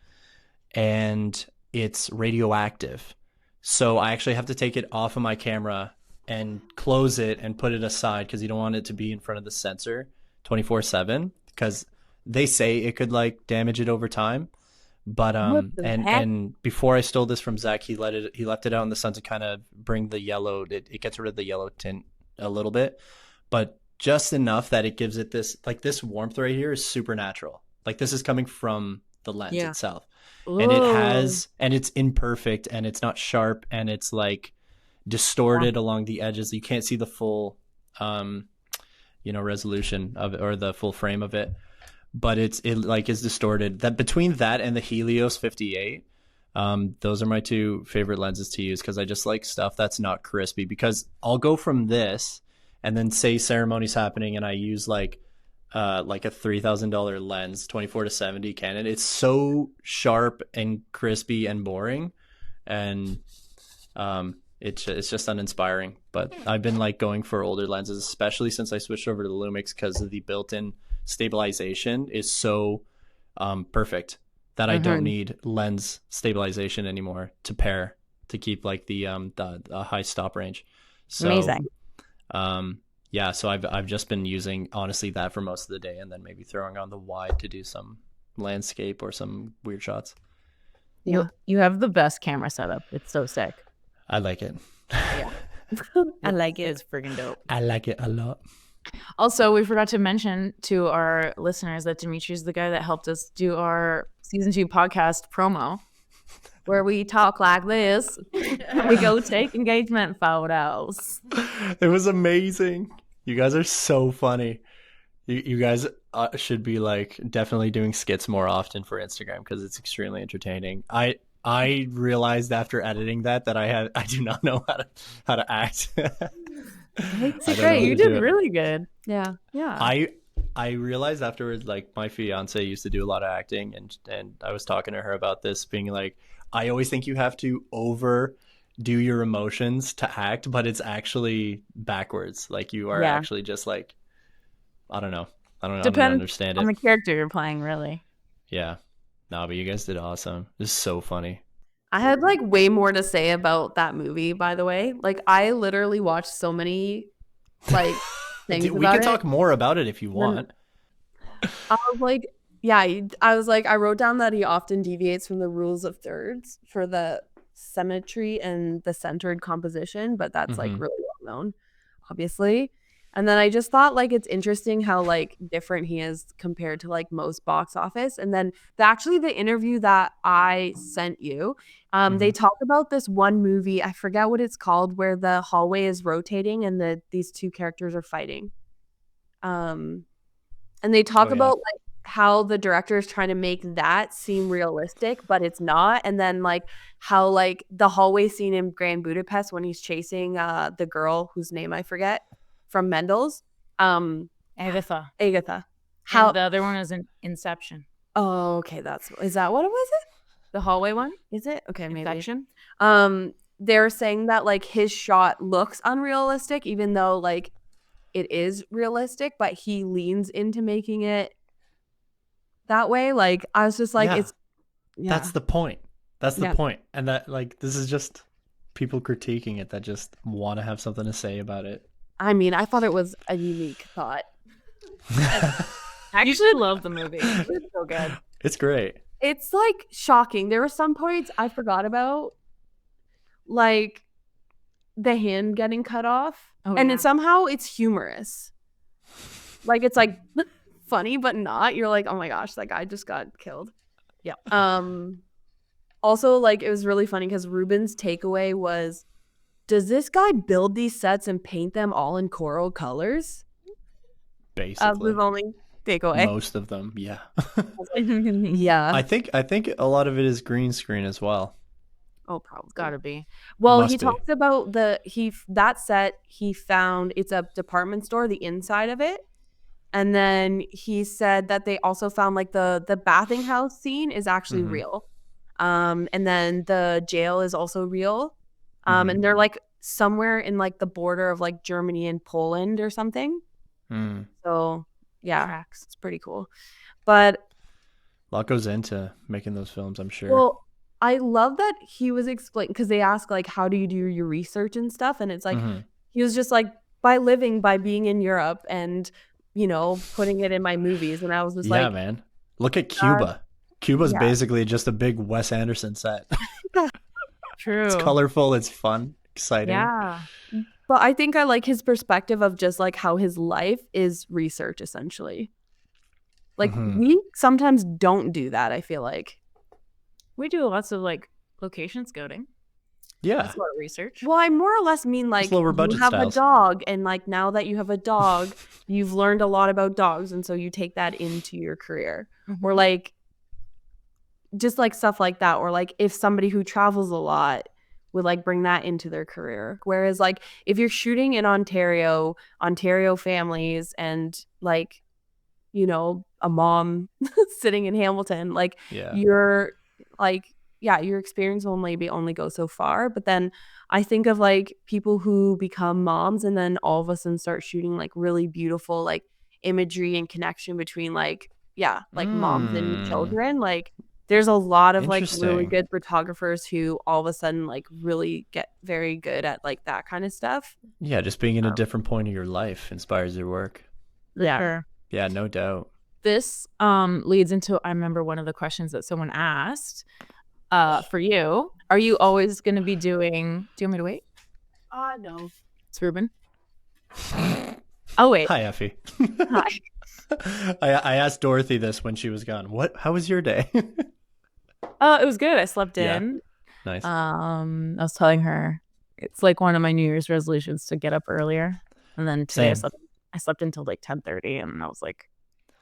And it's radioactive. So I actually have to take it off of my camera and close it and put it aside because you don't want it to be in front of the sensor 24/7 because they say it could like damage it over time. But and before I stole this from Zach, he left it out in the sun to kind of bring the yellow. It gets rid of the yellow tint a little bit, but just enough that it gives it this warmth right here is supernatural. Like this is coming from the lens itself. And and it's imperfect and it's not sharp and it's like distorted along the edges. You can't see the full resolution of it or the full frame of it, but it is distorted. That between that and the Helios 58, those are my 2 favorite lenses to use because I just like stuff that's not crispy, because I'll go from this and then say ceremony's happening and I use like a $3,000 lens 24-70 Canon. It's so sharp and crispy and boring, and it's just uninspiring. But I've been like going for older lenses, especially since I switched over to the Lumix because the built-in stabilization is so perfect that I don't need lens stabilization anymore to keep like the high stop range. So, amazing. Yeah, so I've just been using honestly that for most of the day, and then maybe throwing on the wide to do some landscape or some weird shots. You have the best camera setup. It's so sick. I like it. Yeah. I like it. It's freaking dope. I like it a lot. Also, we forgot to mention to our listeners that Dimitri is the guy that helped us do our season 2 podcast promo, where we talk like this. We go take engagement photos. It was amazing. You guys are so funny. You guys should be like definitely doing skits more often for Instagram because it's extremely entertaining. I realized after editing that I do not know how to act. It's great. You did really good. Yeah. I realized afterwards, like my fiance used to do a lot of acting, and I was talking to her about this, being like, I always think you have to overdo your emotions to act, but it's actually backwards. Like you are actually just like, I don't know. I don't understand it. On the character you're playing, really. Yeah. No, but you guys did awesome. This is so funny. I had like way more to say about that movie, by the way. Like I literally watched so many like things we about can it. talk more about it if you want. I was like, I wrote down that he often deviates from the rules of thirds for the symmetry and the centered composition, but that's like really well known, obviously. And then I just thought like it's interesting how like different he is compared to like most box office. And then the interview that I sent you, they talk about this one movie, I forget what it's called, where the hallway is rotating and these 2 characters are fighting. And they talk about like how the director is trying to make that seem realistic, but it's not. And then like how like the hallway scene in Grand Budapest when he's chasing the girl whose name I forget from Mendel's, Agatha. How And the other one is in Inception. Oh, okay, is that what it was? The hallway one? Is it? Okay, maybe. Infection? They're saying that like his shot looks unrealistic, even though like it is realistic, but he leans into making it that way. Like I was just like, That's the point. That's the Yeah. point. And that like this is just people critiquing it that just want to have something to say about it. I mean, I thought it was a unique thought. I actually love the movie. It's so good. It's great. It's like shocking. There were some points I forgot about, like the hand getting cut off, and then somehow it's humorous. Like it's like funny, but not. You're like, oh my gosh, that guy just got killed. Yeah. Also, like it was really funny because Ruben's takeaway was, does this guy build these sets and paint them all in coral colors? Basically. Was only takeaway. Most of them, yeah. Yeah. I think a lot of it is green screen as well. Oh, probably. Gotta be. Well, Must he be. talks about that set he found. It's a department store, the inside of it, and then he said that they also found like the bathing house scene is actually real, and then the jail is also real, and they're like somewhere in like the border of like Germany and Poland or something. So yeah, it's pretty cool, but A lot goes into making those films, I'm sure. well, I love that he was explaining because they ask like, how do you do your research and stuff? And it's like, he was just like, by being in Europe and, you know, putting it in my movies. And I was just yeah, like, man. Look at Cuba. Cuba's basically just a big Wes Anderson set. True. It's colorful. It's fun. Exciting. Yeah. but I think I like his perspective of just like how his life is research essentially. Like we sometimes don't do that, I feel like. We do lots of like location scouting. Yeah. That's a lot of research. Well, I more or less mean like lower you budget have styles. a dog, and like now that you have a dog, you've learned a lot about dogs, and so you take that into your career. Or like just like stuff like that, or like if somebody who travels a lot would like bring that into their career. Whereas like if you're shooting in Ontario families and like, you know, a mom sitting in Hamilton, like you're like, yeah, your experience will maybe only go so far. But then I think of like people who become moms and then all of a sudden start shooting like really beautiful like imagery and connection between like, like moms and children. Like there's a lot of like really Interesting. good photographers who all of a sudden like really get very good at like that kind of stuff. Yeah, just being in a different point of your life inspires your work. Yeah. Sure. Yeah, no doubt. This leads into, I remember one of the questions that someone asked for you. Are you always going to be doing, do you want me to wait? No. It's Ruben. Oh, wait. Hi, Effie. Hi. I asked Dorothy this when she was gone. How was your day? It was good. I slept Yeah. in. Nice. I was telling her it's like one of my New Year's resolutions to get up earlier. And then today Same. I slept until like 10:30, and I was like,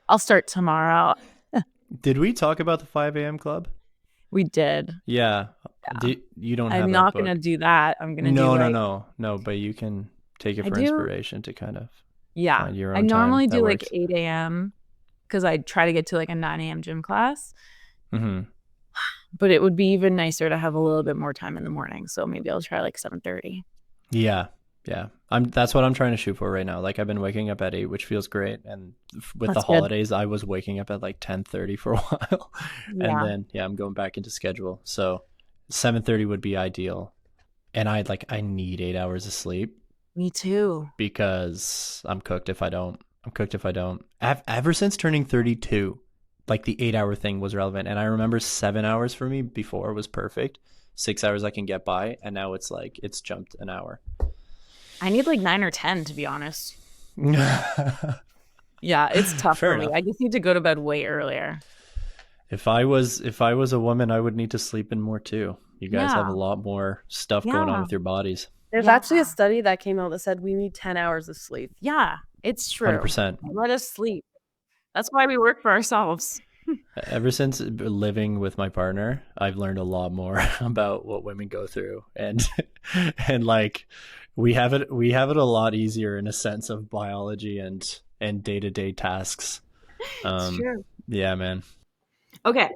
I'll start tomorrow. Did we talk about the 5 a.m. club? We did. Yeah. You don't have I'm that not book. going to do that. I'm going to No, do no. But you can take it I for do- inspiration to kind of Yeah. find your I own time. normally That do works. like 8 a.m. because I try to get to like a 9 a.m. gym class. Mm-hmm. But it would be even nicer to have a little bit more time in the morning. So maybe I'll try like 7:30. Yeah. That's what I'm trying to shoot for right now. Like I've been waking up at 8, which feels great. And with That's the good. holidays, I was waking up at like 10:30 for a while. Yeah. And then I'm going back into schedule. So 7:30 would be ideal. And I need 8 hours of sleep Me too. because I'm cooked if I don't. Ever since turning 32, like the 8-hour thing was relevant. And I remember 7 hours for me before was perfect. 6 hours I can get by. And now it's like, it's jumped an hour. I need like 9 or 10 to be honest. Yeah, it's tough Fair for me. enough. I just need to go to bed way earlier. If I was a woman, I would need to sleep in more too. You guys have Yeah. a lot more stuff going on Yeah. with your bodies. There's actually a study that came out that said we need 10 hours of sleep. Yeah, it's true. 100%. Let us sleep. That's why we work for ourselves. Ever since living with my partner, I've learned a lot more about what women go through, and and like we have it a lot easier in a sense of biology and day-to-day tasks. It's true. Yeah, man. Okay,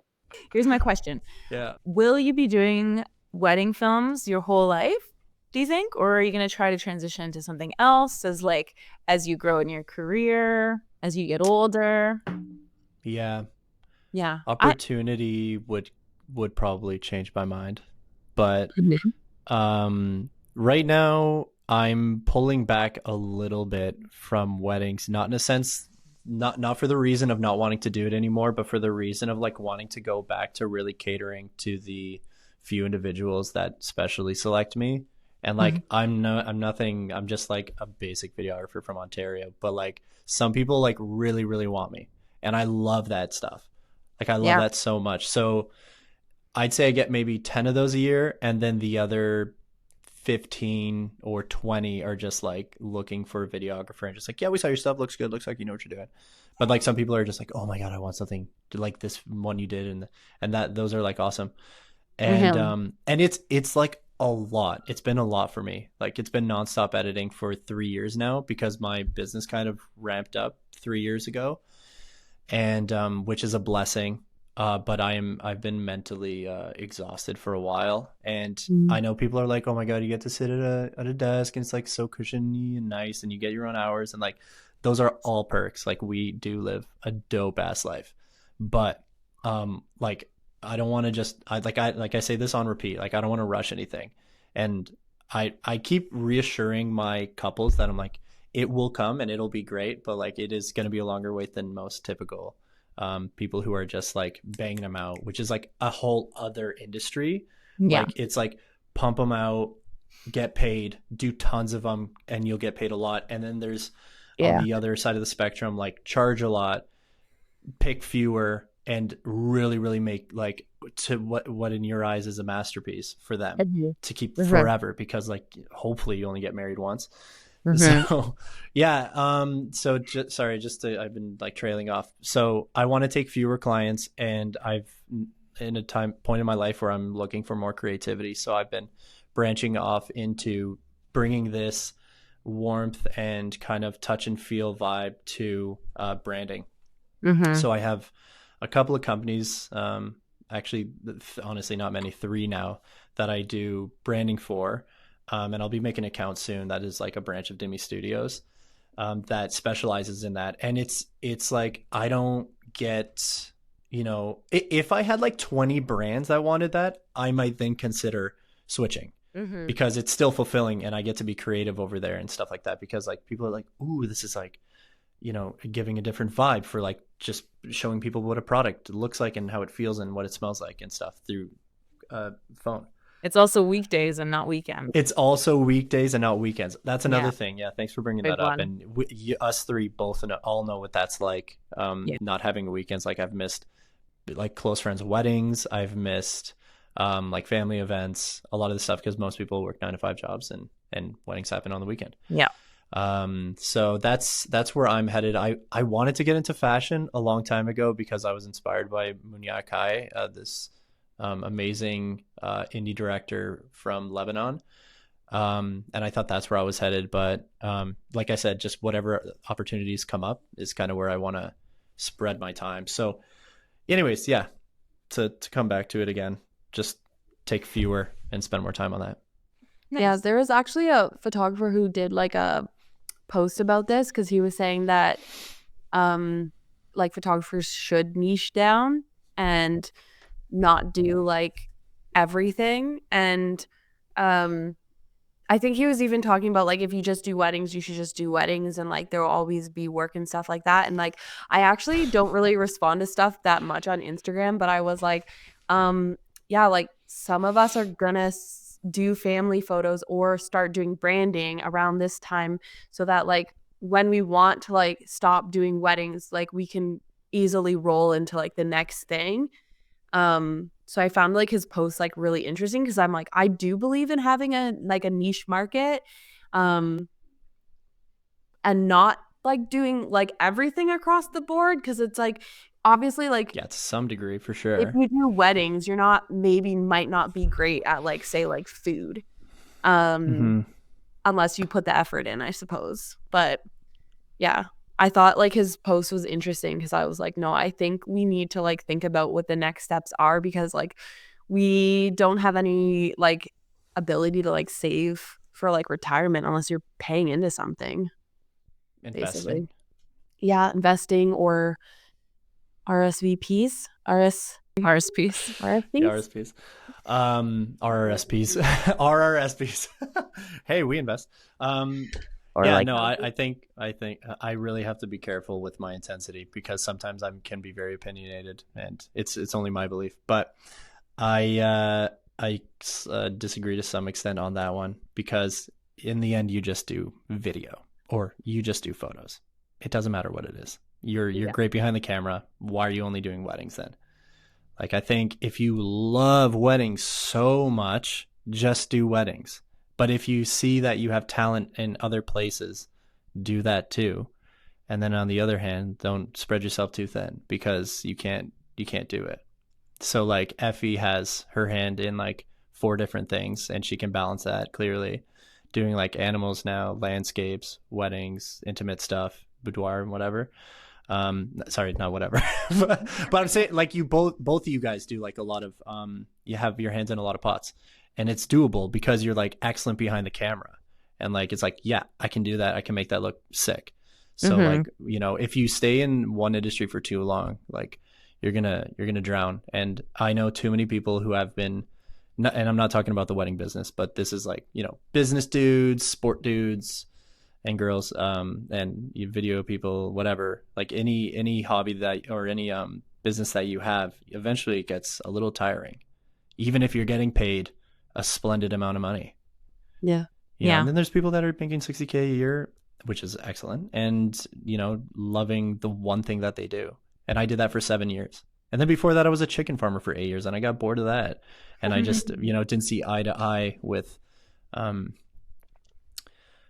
here's my question. Yeah. Will you be doing wedding films your whole life, do you think? Or are you going to try to transition to something else as you grow in your career, as you get older? Yeah. Yeah. Opportunity would probably change my mind. But right now I'm pulling back a little bit from weddings, not in a sense, not for the reason of not wanting to do it anymore, but for the reason of like wanting to go back to really catering to the few individuals that specially select me. And like I'm nothing, I'm just like a basic videographer from Ontario, but like some people like really, really want me. And I love that stuff. Like I love that so much. So I'd say I get maybe 10 of those a year, and then the other 15 or 20 are just like looking for a videographer and just like, yeah, we saw your stuff, looks good, looks like you know what you're doing. But like some people are just like, oh my God, I want something like this one you did, and that those are like awesome. And it's like a lot. It's been a lot for me. Like it's been nonstop editing for 3 years now because my business kind of ramped up 3 years ago, and which is a blessing. But I've been mentally exhausted for a while, and I know people are like, "Oh my God, you get to sit at a desk, and it's like so cushiony and nice, and you get your own hours, and like those are all perks. Like we do live a dope ass life, but like I don't want to just I say this on repeat. Like I don't want to rush anything, and I keep reassuring my couples that I'm like, it will come and it'll be great, but like it is going to be a longer wait than most typical people who are just like banging them out, which is like a whole other industry. Like it's like pump them out, get paid, do tons of them, and you'll get paid a lot. And then there's on the other side of the spectrum, like charge a lot, pick fewer, and really, really make like to what in your eyes is a masterpiece for them to keep forever, because like hopefully you only get married once. So yeah, I've been like trailing off. So I want to take fewer clients, and I've in a point in my life where I'm looking for more creativity. So I've been branching off into bringing this warmth and kind of touch and feel vibe to branding. So I have a couple of companies, actually, honestly, not many, 3 now, that I do branding for. And I'll be making an account soon that is like a branch of Dimi Studios that specializes in that. And it's like, I don't get, if I had like 20 brands that wanted that, I might then consider switching because it's still fulfilling and I get to be creative over there and stuff like that. Because like people are like, ooh, this is like, giving a different vibe for like just showing people what a product looks like and how it feels and what it smells like and stuff through phone. It's also weekdays and not weekends. It's also weekdays and not weekends. That's another thing. Yeah, thanks for bringing that up. One. And us 3 both all know what that's like. Not having weekends. Like I've missed like close friends' weddings. I've missed like family events. A lot of the stuff because most people work 9-to-5 jobs and weddings happen on the weekend. Yeah. So that's where I'm headed. I wanted to get into fashion a long time ago because I was inspired by Munia Kai, this amazing indie director from Lebanon. And I thought that's where I was headed. But like I said, just whatever opportunities come up is kind of where I want to spread my time. So anyways, yeah, to come back to it again, just take fewer and spend more time on that. Nice. Yeah, there was actually a photographer who did like a post about this because he was saying that like photographers should niche down and not do like everything. And I think he was even talking about like if you just do weddings, you should just do weddings, and like there will always be work and stuff like that. And like I actually don't really respond to stuff that much on Instagram, but I was like yeah, like some of us are gonna do family photos or start doing branding around this time so that like when we want to like stop doing weddings, like we can easily roll into like the next thing. So I found like his post like really interesting because I'm like, I do believe in having a niche market and not like doing like everything across the board, because it's like obviously like Yeah, to some degree, for if sure. you do weddings, you're not might not be great at like say like food, Mm-hmm. unless you put the effort in, I suppose. But yeah, I thought like his post was interesting because I was like, no, I think we need to like think about what the next steps are, because like we don't have any like ability to like save for like retirement unless you're paying into something, basically. Investing. Yeah, investing or RSVPs, RSPs. Yeah, RSVs. RRSPs. RRSPs. Hey, we invest. Or Yeah, like no, I think I really have to be careful with my intensity, because sometimes I can be very opinionated, and it's only my belief. But I disagree to some extent on that one, because in the end you just do video or you just do photos. It doesn't matter what it is. You're great behind the camera. Why are you only doing weddings then? Like, I think if you love weddings so much, just do weddings. But if you see that you have talent in other places, do that too. And then on the other hand, don't spread yourself too thin, because you can't do it. So like Effie has her hand in like 4 different things, and she can balance that clearly, doing like animals now, landscapes, weddings, intimate stuff, boudoir and whatever. Sorry, not whatever. but I'm saying, like, you both of you guys do like a lot of you have your hands in a lot of pots, and it's doable because you're like excellent behind the camera, and like it's like, yeah, I can do that, I can make that look sick. So like, you know, if you stay in one industry for too long, like you're gonna drown. And I know too many people who have been, and I'm not talking about the wedding business, but this is like, you know, business dudes, sport dudes and girls, and you video people, whatever, like any hobby that, or any business that you have, eventually it gets a little tiring, even if you're getting paid a splendid amount of money. Yeah. You know, Yeah. and then there's people that are making $60K a year, which is excellent, and, you know, loving the one thing that they do. And I did that for 7 years. And then before that, I was a chicken farmer for 8 years, and I got bored of that. And I just, you know, didn't see eye to eye with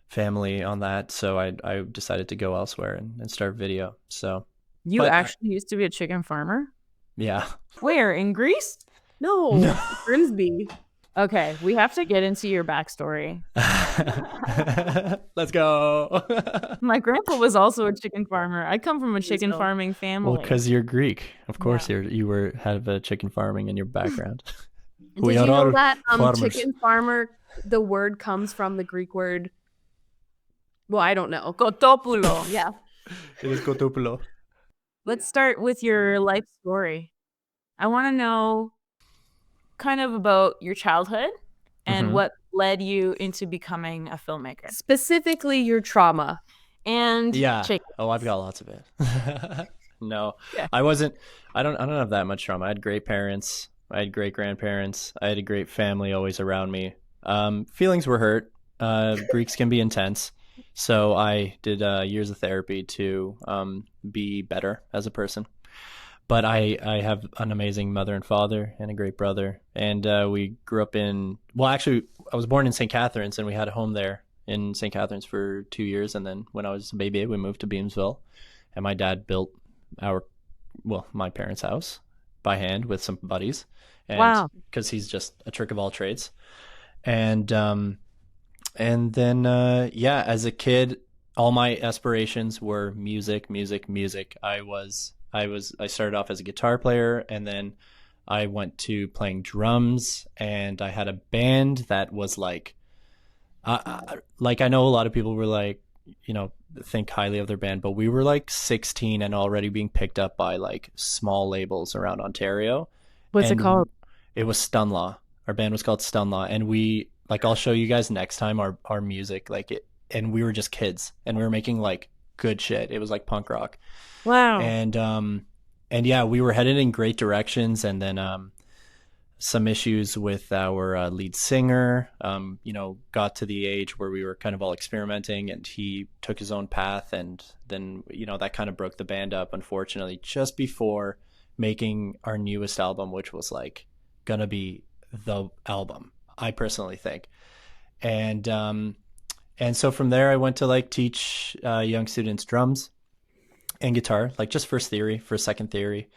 family on that. So I decided to go elsewhere and start video. So You But- actually used to be a chicken farmer? yeah. Where? In Greece? No, Grimsby. Okay, we have to get into your backstory. Let's go. My grandpa was also a chicken farmer. I come from a chicken go. farming family. Well, because you're Greek, of course. Yeah. You have a chicken farming in your background. Did We you are know all that farmers. chicken farmer, the word comes from the Greek word? Well, I don't know. Kotopoulos. Yeah. It is Kotopoulos. Let's start with your life story. I want to know kind of about your childhood and Mhm. what led you into becoming a filmmaker. Specifically your trauma. And Yeah. chicken. Oh, I've got lots of it. No, Yeah. I don't have that much trauma. I had great parents. I had great grandparents. I had a great family always around me. Feelings were hurt. Greeks can be intense. So I did years of therapy to be better as a person. But I have an amazing mother and father and a great brother. And we grew up actually, I was born in St. Catharines, and we had a home there in St. Catharines for 2 years. And then when I was a baby, we moved to Beamsville. And my dad built my parents' house by hand with some buddies. And Wow. because he's just a trick of all trades. And then, as a kid, all my aspirations were music. I started off as a guitar player, and then I went to playing drums, and I had a band that was like I know a lot of people were like, you know, think highly of their band, but we were like 16 and already being picked up by like small labels around Ontario. What's it And called? It was Stun Law. Our band was called Stun Law, and we, like, I'll show you guys next time our music, like it, and we were just kids, and we were making like good shit. It was like punk rock. Wow. And yeah, we were headed in great directions, and then some issues with our lead singer, got to the age where we were kind of all experimenting, and he took his own path, and then, that kind of broke the band up, unfortunately, just before making our newest album, which was like gonna be the album, I personally think. And And so from there, I went to like teach young students drums and guitar, like just first theory, first second theory,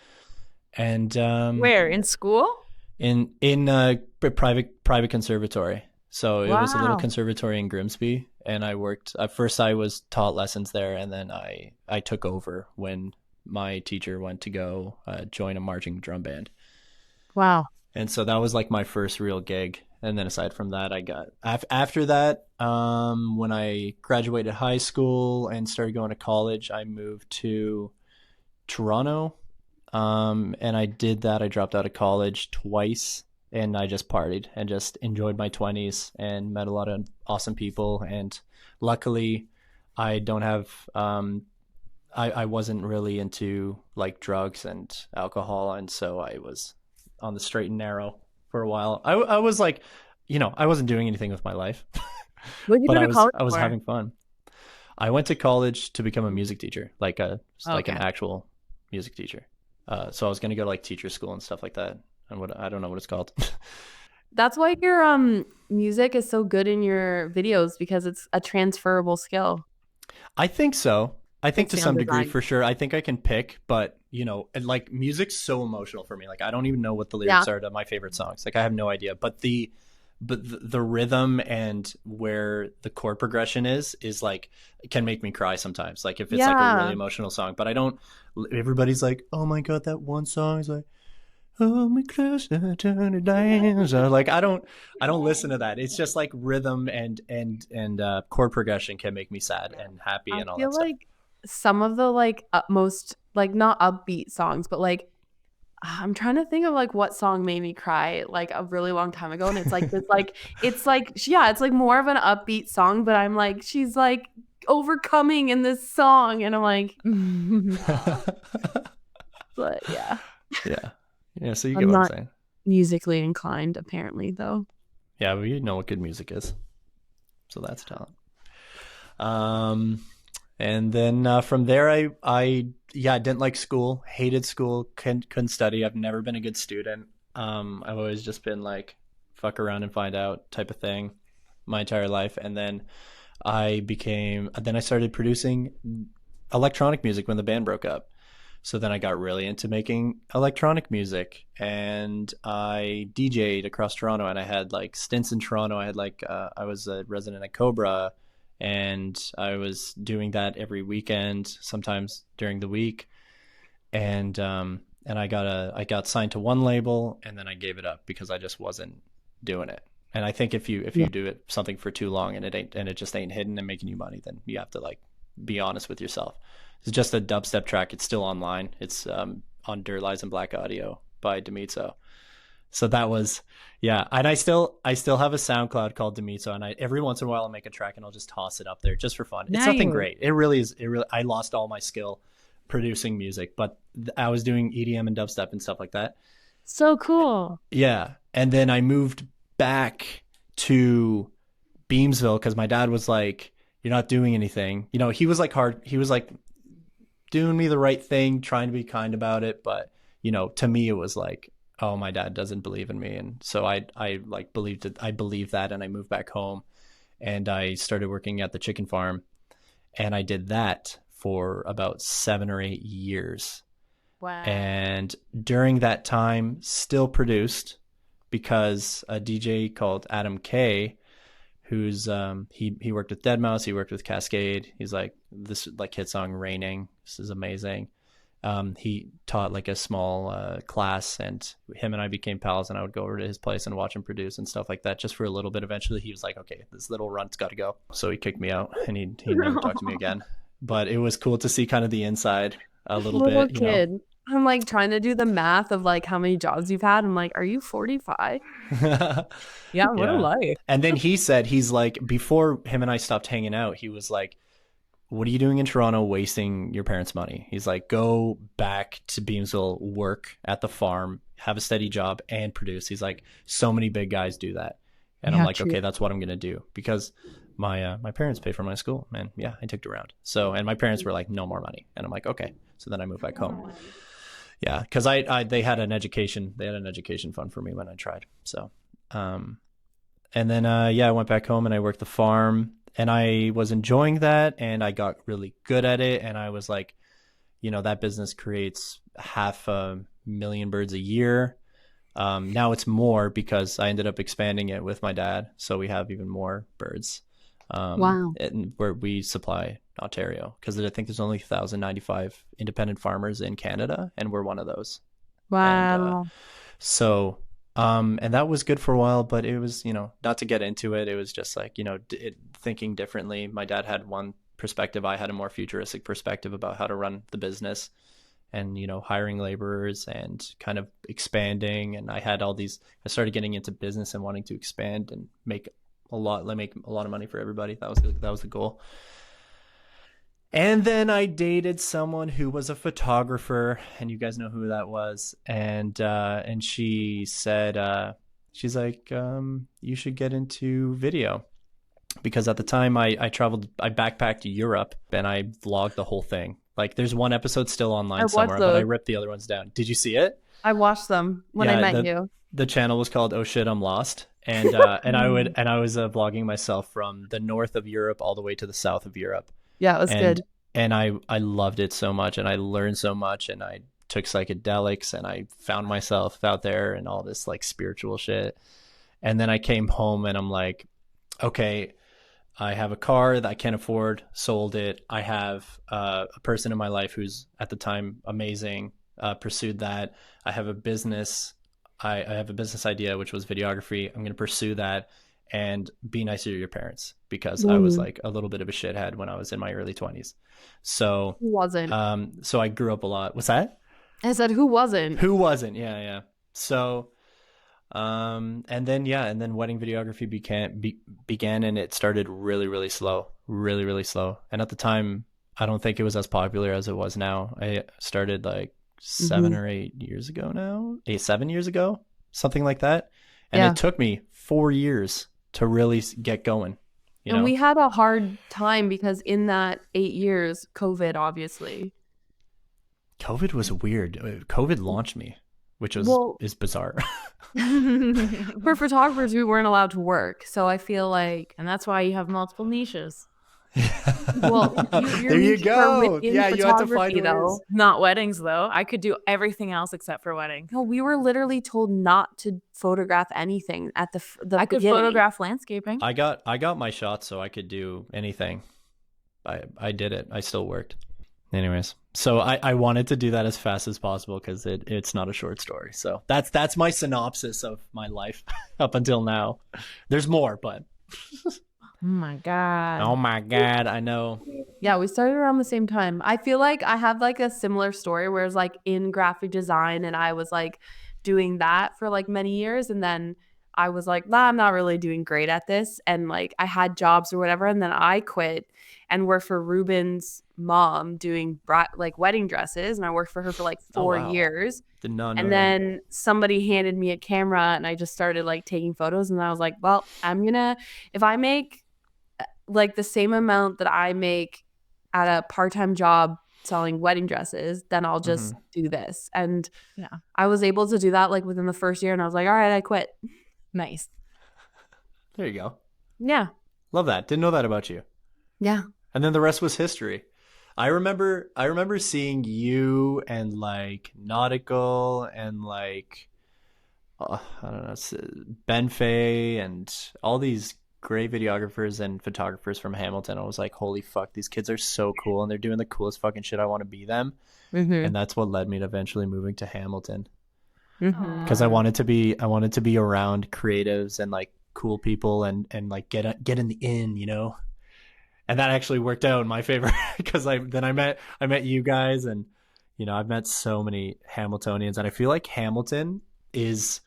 and Where, in school? in a private conservatory. So it was a little Wow. conservatory in Grimsby, and I worked. At first, I was taught lessons there, and then I took over when my teacher went to go join a marching drum band. Wow. And so that was like my first real gig. And then aside from that, I got after that, when I graduated high school and started going to college, I moved to Toronto. And I did that. I dropped out of college twice, and I just partied and just enjoyed my 20s and met a lot of awesome people. And luckily, I don't have I wasn't really into like drugs and alcohol, and so I was on the straight and narrow for a while. I was like, I wasn't doing anything with my life, What did you but go to college I was for? having fun. I went to college to become a music teacher, like an actual music teacher. So I was going to go to like teacher school and stuff like that. And I don't know what it's called. That's why your music is so good in your videos, because it's a transferable skill. I think so. I think to Sound some degree design. for sure. I think I can pick, but and like music's so emotional for me. Like I don't even know what the lyrics are to my favorite songs. Like I have no idea. But the rhythm and where the chord progression is like, it can make me cry sometimes. Like if it's like a really emotional song, but I don't. Everybody's like, oh my god, that one song is like, oh my gosh, turn it down. So like I don't listen to that. It's just like rhythm and chord progression can make me sad and happy and all I feel that stuff. like some of the like most like not upbeat songs, but like I'm trying to think of like what song made me cry like a really long time ago, and it's like this like it's like more of an upbeat song, but I'm like she's like overcoming in this song, and I'm like, but yeah, yeah. So you I'm get what I'm not saying. musically inclined apparently though. Yeah, but you know what good music is, so that's talent. And then from there, I didn't like school, hated school, couldn't study. I've never been a good student. I've always just been like fuck around and find out type of thing my entire life. And then I started producing electronic music when the band broke up. So then I got really into making electronic music, and I DJ'd across Toronto, and I had like stints in Toronto. I had like I was a resident at Cobra, and I was doing that every weekend, sometimes during the week. And I got signed to one label, and then I gave it up because I just wasn't doing it. And I think if you do something for too long and it just ain't hitting and making you money, then you have to like be honest with yourself. It's just a dubstep track. It's still online. It's on Dirt Lies and Black Audio by Dimitri. So that was, yeah. And I still have a SoundCloud called Dimitri, and every once in a while I'll make a track and I'll just toss it up there just for fun. It's nothing great. It really is. I lost all my skill producing music, but I was doing EDM and dubstep and stuff like that. So cool. Yeah. And then I moved back to Beamsville because my dad was like, you're not doing anything. He was like he was like doing me the right thing, trying to be kind about it. But, to me, it was like, oh, my dad doesn't believe in me. And so I like believed it. I believed that. And I moved back home, and I started working at the chicken farm, and I did that for about 7 or 8 years. Wow. And during that time, still produced, because a DJ called Adam K, who's he worked with Deadmau5, he worked with Cascade. He's like, this like hit song Raining, this is amazing. He taught like a small class, and him and I became pals, and I would go over to his place and watch him produce and stuff like that just for a little bit. Eventually he was like, okay, this little run's got to go. So he kicked me out, and he never talked to me again. But it was cool to see kind of the inside a little Little bit. kid. I'm like trying to do the math of like how many jobs you've had. I'm like, are you 45? Yeah, what a life. And then he said, he's like, before him and I stopped hanging out, he was like, what are you doing in Toronto wasting your parents' money? He's like, go back to Beamsville, work at the farm, have a steady job, and produce. He's like, so many big guys do that. And I'm like, okay, that's what I'm going to do, because my parents pay for my school, and yeah, I took it around. So, and my parents were like, no more money. And I'm like, okay. So then I moved back home. Yeah, because they had an education fund for me when I tried. So, and then I went back home and I worked the farm, And I was enjoying that, and I got really good at it. And I was like, that business creates 500,000 birds a year. Now it's more because I ended up expanding it with my dad. So we have even more birds. Wow. Where we supply Ontario, because I think there's only 1,095 independent farmers in Canada, and we're one of those. Wow. And that was good for a while, but it was, not to get into it. It was just like, thinking differently. My dad had one perspective. I had a more futuristic perspective about how to run the business and, hiring laborers and kind of expanding. And I started getting into business and wanting to expand and make a lot of money for everybody. That was the goal. And then I dated someone who was a photographer, and you guys know who that was. And she said, she's like, you should get into video. Because at the time I backpacked to Europe and I vlogged the whole thing. Like, there's one episode still online somewhere, but I ripped the other ones down. Did you see it? I watched them when I met you. The channel was called Oh Shit, I'm Lost. And I was vlogging myself from the north of Europe all the way to the south of Europe. Yeah, it was good. And I loved it so much, and I learned so much, and I took psychedelics, and I found myself out there and all this like spiritual shit. And then I came home and I'm like, okay, I have a car that I can't afford, sold it. I have a person in my life who's at the time amazing, pursued that. I have a business. I have a business idea, which was videography. I'm going to pursue that and be nicer to your parents, because I was like a little bit of a shithead when I was in my early 20s. So who wasn't? So I grew up a lot. What's that? I said, who wasn't? Who wasn't? Yeah. So, and then wedding videography began, and it started really, really slow, really, really slow. And at the time, I don't think it was as popular as it was now. I started like 7 or 8 years ago now, 7 years ago, something like that. And it took me 4 years to really get going. And we had a hard time because in that 8 years, COVID, obviously. COVID was weird. COVID launched me, which is bizarre. For photographers, we weren't allowed to work. So I feel like... And that's why you have multiple niches. Well, there you go. Yeah, you had to find ways. Not weddings, though. I could do everything else except for wedding. No, we were literally told not to photograph anything at the I could beginning. photograph landscaping. I got my shots, so I could do anything. I did it. I still worked. Anyways, so I wanted to do that as fast as possible because it's not a short story. So that's my synopsis of my life up until now. There's more, but... Oh my god, I know. Yeah, we started around the same time. I feel like I have like a similar story where it's like in graphic design, and I was like doing that for like many years, and then I was like, nah, I'm not really doing great at this, and like I had jobs or whatever, and then I quit and worked for Ruben's mom doing like wedding dresses, and I worked for her for like 4 years. Did not know and that. then somebody handed me a camera, and I just started like taking photos, and I was like, well, if I make like the same amount that I make at a part-time job selling wedding dresses, then I'll just do this. And yeah, I was able to do that like within the first year, and I was like, all right, I quit. Nice. There you go. Yeah. Love that. Didn't know that about you. Yeah. And then the rest was history. I remember seeing you and like Nautical and like I don't know, Ben Fay and all these great videographers and photographers from Hamilton. I was like, holy fuck, these kids are so cool, and they're doing the coolest fucking shit. I want to be them. And that's what led me to eventually moving to Hamilton, because I wanted to be around creatives and like cool people and like get in the inn, and that actually worked out in my favor because I met you guys, and I've met so many Hamiltonians, and I feel like Hamilton is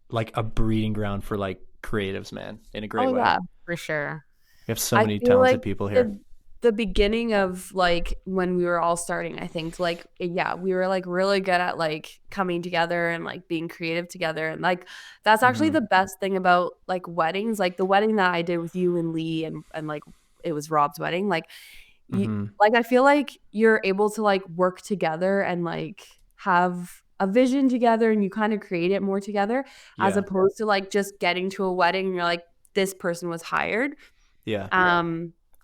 like a breeding ground for like creatives, man, in a great way. Yeah, for sure. We have so many talented people here. The beginning of like when we were all starting, I think like, yeah, we were like really good at like coming together and like being creative together, and like that's actually the best thing about like weddings. Like the wedding that I did with you and Lee, and like it was Rob's wedding, like like I feel like you're able to like work together and like have a vision together, and you kind of create it more together, as opposed to like just getting to a wedding and you're like, this person was hired. Yeah.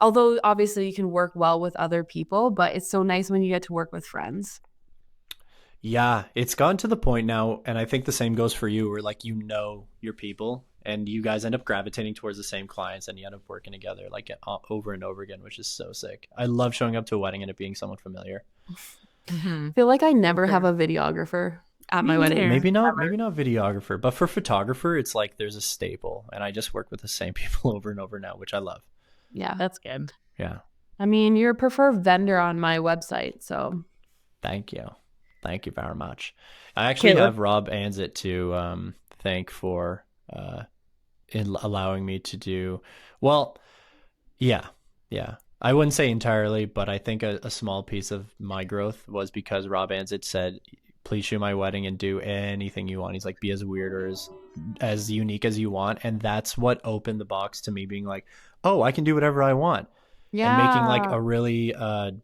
Although obviously you can work well with other people, but it's so nice when you get to work with friends. Yeah, it's gotten to the point now, and I think the same goes for you, where like you know your people, and you guys end up gravitating towards the same clients, and you end up working together like over and over again, which is so sick. I love showing up to a wedding and it being someone familiar. I feel like I never have a videographer at my wedding. Maybe not videographer, but for photographer, it's like there's a staple, and I just work with the same people over and over now, which I love. Yeah. That's good. Yeah. I mean, you're a preferred vendor on my website, so. Thank you. Thank you very much. I actually have Rob Anzit to thank for in allowing me to do, well, yeah. I wouldn't say entirely, but I think a small piece of my growth was because Rob Anzit said, please shoot my wedding and do anything you want. He's like, be as weird or as unique as you want. And that's what opened the box to me being like, oh, I can do whatever I want. Yeah. And making like a really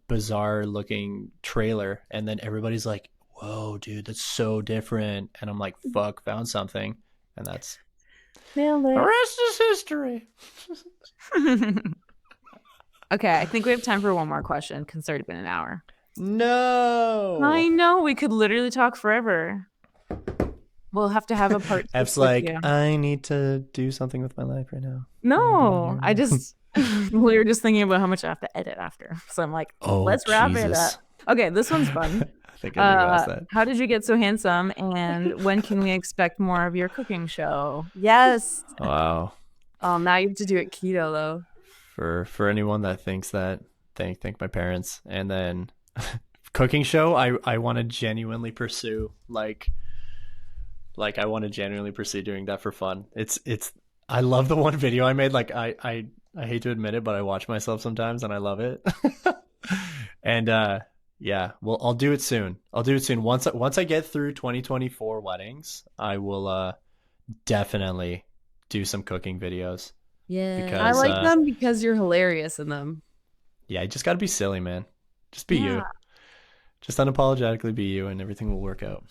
bizarre looking trailer. And then everybody's like, whoa, dude, that's so different. And I'm like, fuck, found something. And that's Nailed the it. rest is history. Okay, I think we have time for one more question because it's already been an hour. No. I know, we could literally talk forever. We'll have to have a part 6 F's with like, you. I need to do something with my life right now. No, I just, we were just thinking about how much I have to edit after. So I'm like, Oh, let's wrap it Jesus. up. Okay, this one's fun. I think I knew you asked that. How did you get so handsome? And when can we expect more of your cooking show? Yes. Wow. Oh, now you have to do it keto, though. For anyone that thinks that, thank my parents. And then cooking show, I want to genuinely pursue like I want to genuinely pursue doing that for fun. It's I love the one video I made. Like I hate to admit it, but I watch myself sometimes and I love it. And yeah, well, I'll do it soon. Once I get through 2024 weddings, I will definitely do some cooking videos. Yeah. Because, I like them because you're hilarious in them. Yeah, you just got to be silly, man. Just be you. Just unapologetically be you, and everything will work out.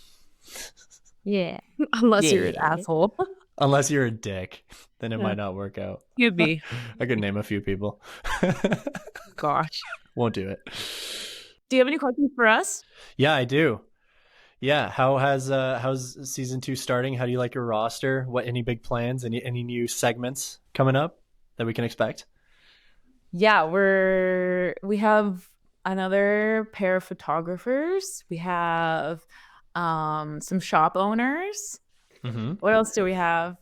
Yeah. Unless you're an asshole. Unless you're a dick, then it might not work out. You'd be. I could name a few people. Gosh. Won't do it. Do you have any questions for us? Yeah, I do. Yeah, how's season 2 starting? How do you like your roster? Any big plans? Any new segments coming up that we can expect? Yeah, we have another pair of photographers. We have some shop owners. Mm-hmm. What else do we have?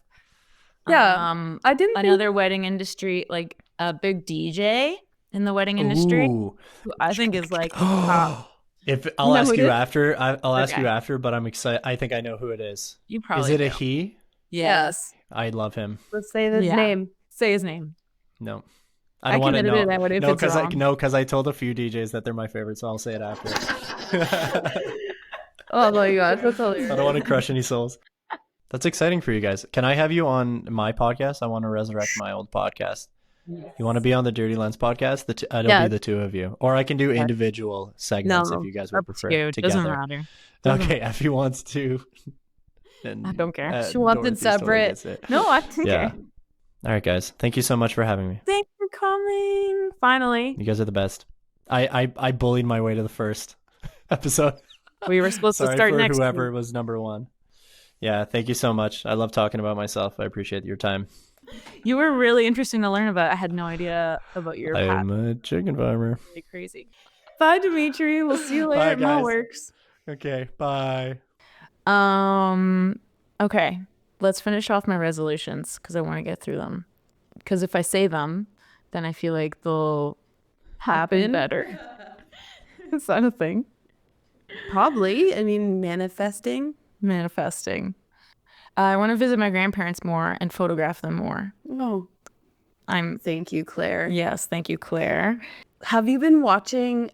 Yeah, I didn't another wedding industry, like a big DJ in the wedding industry. Ooh. Who I think is like top. If I'll ask you after, I'll ask Okay. you after, but I'm excited. I think I know who it is. You probably Is it a do. he? Yes. I love him. Let's say the Yeah. name. Say his name. No, I don't can want to edit know. it out if No, it's wrong. because I told a few DJs that they're my favorite, so I'll say it after. Oh my gosh, that's hilarious. I don't want to crush any souls. That's exciting for you guys. Can I have you on my podcast? I want to resurrect my old podcast. You want to be on the Dirty Lens podcast? It'll be the two of you, or I can do individual segments if you guys would prefer It together. doesn't matter. Okay, if he wants to. And, I don't care. She wants it Dorothy still separate. gets it. No, I think. Yeah. All right, guys. Thank you so much for having me. Thanks for coming. Finally, You guys are the best. I bullied my way to the first episode. we were supposed to Sorry start for next whoever week. was number one. Yeah, thank you so much. I love talking about myself. I appreciate your time. You were really interesting to learn about. I had no idea about your path. I'm a chicken farmer. Really crazy. Bye, Dimitri. We'll see you later Bye, at guys. Works. Okay, bye. Okay. Let's finish off my resolutions because I want to get through them. Because if I say them, then I feel like they'll happen better. Is that a thing? Probably. I mean, manifesting. Manifesting. I want to visit my grandparents more and photograph them more. Oh, thank you, Claire. Yes, thank you, Claire. Have you been watching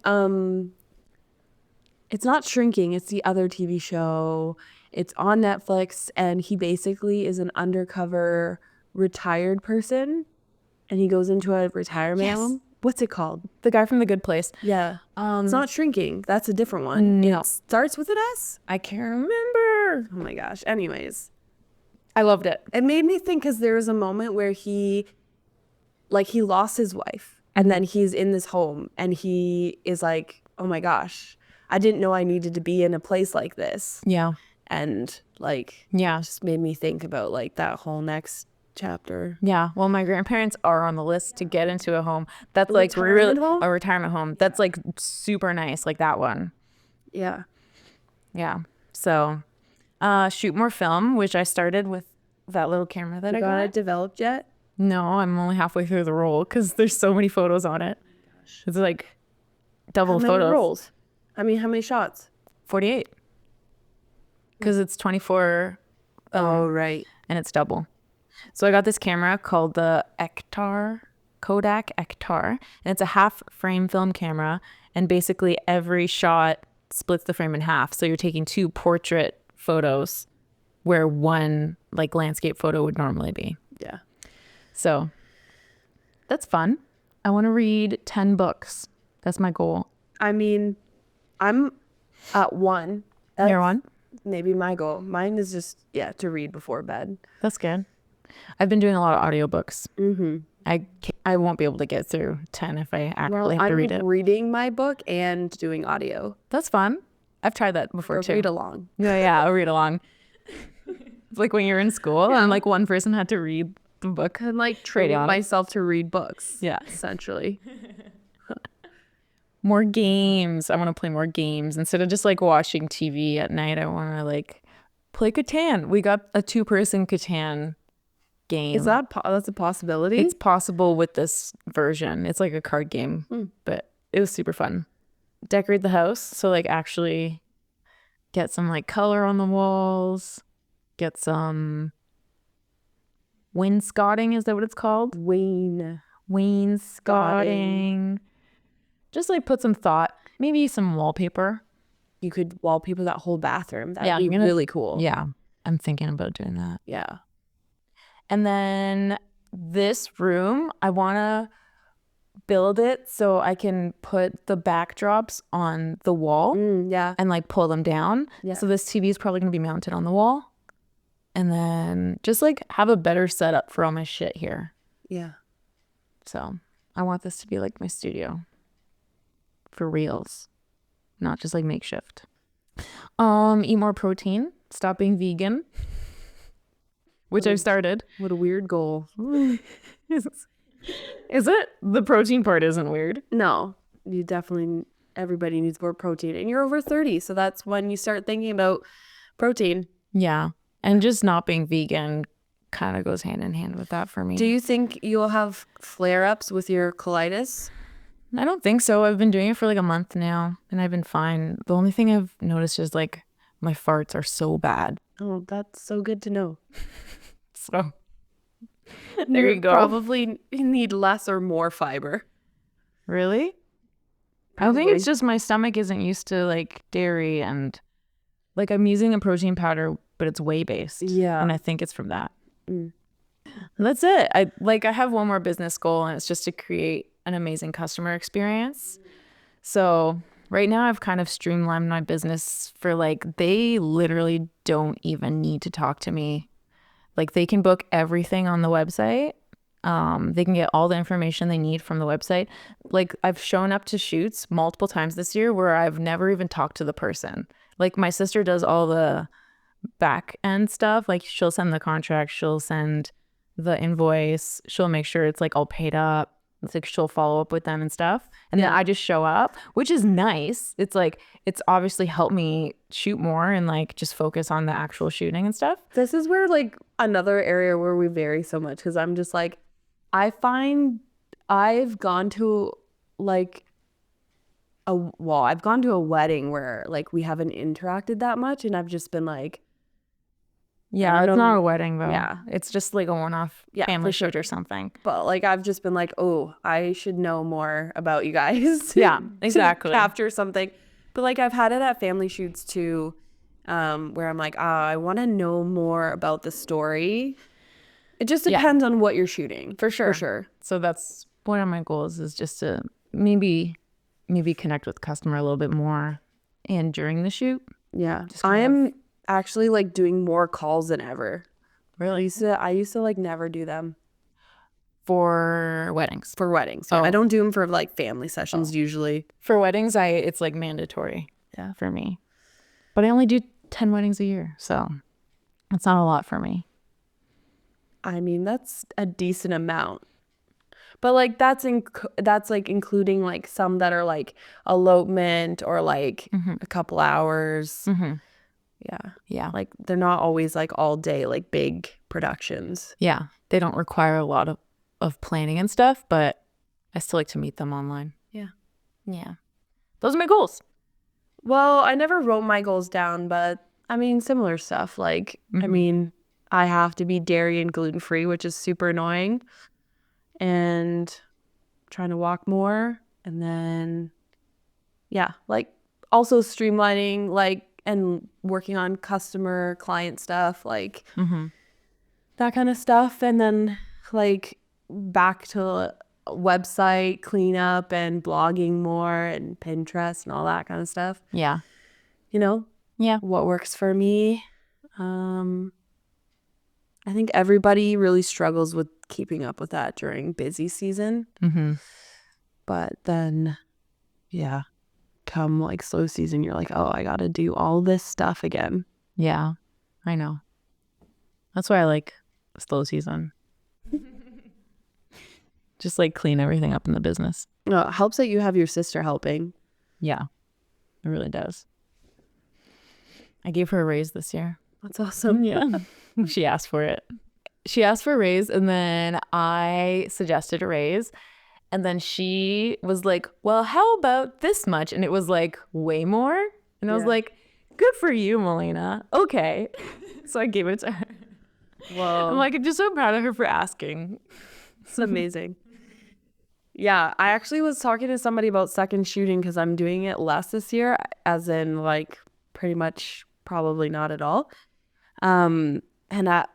it's not Shrinking, it's the other TV show. It's on Netflix, and he basically is an undercover retired person, and he goes into a retirement home. What's it called? The guy from The Good Place. Yeah. It's not Shrinking. That's a different one. No. It starts with an S. I can't remember. Oh my gosh. Anyways, I loved it. it made me think because there was a moment where he lost his wife, And then he's in this home and he is like, oh my gosh, I didn't know I needed to be in a place like this. Yeah. And like, Yeah. just made me think about like that whole next chapter. Yeah. Well, my grandparents are on the list to get into a home. That's A like retirement home? a retirement home. That's like super nice, like that one. Yeah. Yeah. So, shoot more film, which I started with that little camera that I Got got. it developed yet? No, I'm only halfway through the roll because there's so many photos on it. It's like double How many photos. rolls? I mean, how many shots? 48. Because it's 24 Oh, right. and it's double. So I got this camera called the Kodak Ektar, and it's a half frame film camera, and basically every shot splits the frame in half. So you're taking 2 portrait photos where one like landscape photo would normally be. Yeah. So that's fun. I want to read 10 books. That's my goal. I mean, I'm at 1. You're on? Maybe my goal. Mine is just, to read before bed. That's good. I've been doing a lot of audiobooks. Mm-hmm. I won't be able to get through 10 if I actually have to read it. I'm reading my book and doing audio. That's fun. I've tried that before Or too. read along. Yeah, I'll read along. It's like when you're in school and like one person had to read the book. And like train on it. myself to read books. Yeah. Essentially. More games. I want to play more games instead of just like watching TV at night. I want to like play Catan. We got a 2-person Catan game. Is that that's a possibility? It's possible with this version. It's like a card game, but it was super fun. Decorate the house. So like actually get some like color on the walls. Get some wainscoting. Is that what it's called? Wainscoting. Just like put some thought. Maybe some wallpaper. You could wallpaper that whole bathroom. That'd Yeah, be you're gonna- really cool. Yeah, I'm thinking about doing that. Yeah. And then this room, I want to build it so I can put the backdrops on the wall Yeah. and like pull them down. Yeah. So this TV is probably going to be mounted on the wall. And then just like have a better setup for all my shit here. Yeah. So I want this to be like my studio for reals, not just like makeshift. Eat more protein, stop being vegan, which I've started. What a weird goal. Is it? The protein part isn't weird. No, you definitely, everybody needs more protein. And you're over 30, so that's when you start thinking about protein. Yeah. And just not being vegan kind of goes hand in hand with that for me. Do you think you'll have flare-ups with your colitis? I don't think so. I've been doing it for like a month now and I've been fine. The only thing I've noticed is like my farts are so bad. Oh, that's so good to know. So there you go. Probably need less or more fiber. Really? I think it's just my stomach isn't used to like dairy and like I'm using a protein powder, but it's whey based. Yeah. And I think it's from that. That's it. I have one more business goal and it's just to create an amazing customer experience. So right now I've kind of streamlined my business for like they literally don't even need to talk to me. Like they can book everything on the website. They can get all the information they need from the website. Like I've shown up to shoots multiple times this year where I've never even talked to the person. Like my sister does all the back end stuff. Like she'll send the contract, she'll send the invoice, she'll make sure it's like all paid up. It's like she'll follow up with them and stuff. And then I just show up, which is nice. It's like, it's obviously helped me shoot more and like just focus on the actual shooting and stuff. This is where like another area where we vary so much because I'm just like, I find I've gone to like I've gone to a wedding where like we haven't interacted that much and I've just been like, Yeah, it's not a wedding though. Yeah. It's just like a one-off family for sure. shoot or something. but like I've just been like, oh, I should know more about you guys. Yeah, to exactly. capture something. But like I've had it at family shoots too, where I'm like, I want to know more about the story. It just depends on what you're shooting. For sure. For sure. So that's one of my goals is just to maybe connect with the customer a little bit more and during the shoot. Yeah. Just I kind am actually like doing more calls than ever. Really? I used to like never do them. For weddings. For weddings. Yeah. Oh. I don't do them for like family sessions usually. For weddings, it's like mandatory. Yeah, for me. But I only do 10 weddings a year, so it's not a lot for me. I mean, that's a decent amount. But like that's like including like some that are like elopement or like a couple hours. Yeah. Yeah. Like they're not always like all day like big productions. Yeah. They don't require a lot of planning and stuff, but I still like to meet them online. Yeah. Yeah. Those are my goals. Well, I never wrote my goals down, but I mean similar stuff. Like I mean, I have to be dairy and gluten free, which is super annoying. And trying to walk more, and then yeah, like also streamlining like and working on customer client stuff, like that kind of stuff, and then like back to website cleanup and blogging more and Pinterest and all that kind of stuff. Yeah. You know? Yeah. What works for me. I think everybody really struggles with keeping up with that during busy season. But then, yeah, come like slow season, you're like, oh, I got to do all this stuff again. Yeah, I know. That's why I like slow season. Just like clean everything up in the business. No, it helps that you have your sister helping. Yeah, it really does. I gave her a raise this year. That's awesome. Yeah. She asked for it. She asked for a raise, and then I suggested a raise. And then she was like, well, how about this much? And it was like way more. And I was like, good for you, Melina. Okay. So I gave it to her. Whoa. I'm like, I'm just so proud of her for asking. It's amazing. Yeah, I actually was talking to somebody about second shooting because I'm doing it less this year, as in like pretty much probably not at all. And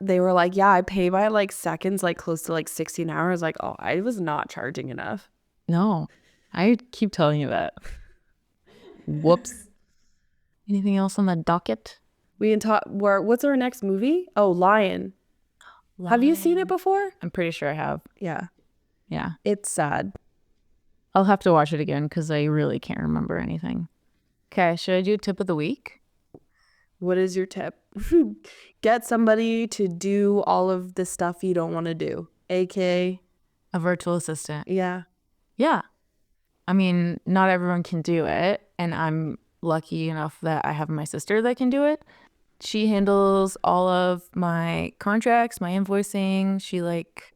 they were like, yeah, I pay by like seconds, like close to like 16 hours. Like, oh, I was not charging enough. No, I keep telling you that. Whoops. Anything else on the docket? We can talk. What's our next movie? Oh, Lion. Have you seen it before? I'm pretty sure I have. Yeah. Yeah. It's sad. I'll have to watch it again because I really can't remember anything. Okay, should I do a tip of the week? What is your tip? Get somebody to do all of the stuff you don't want to do. AK. A virtual assistant. Yeah. Yeah. I mean, not everyone can do it. And I'm lucky enough that I have my sister that can do it. She handles all of my contracts, my invoicing. She like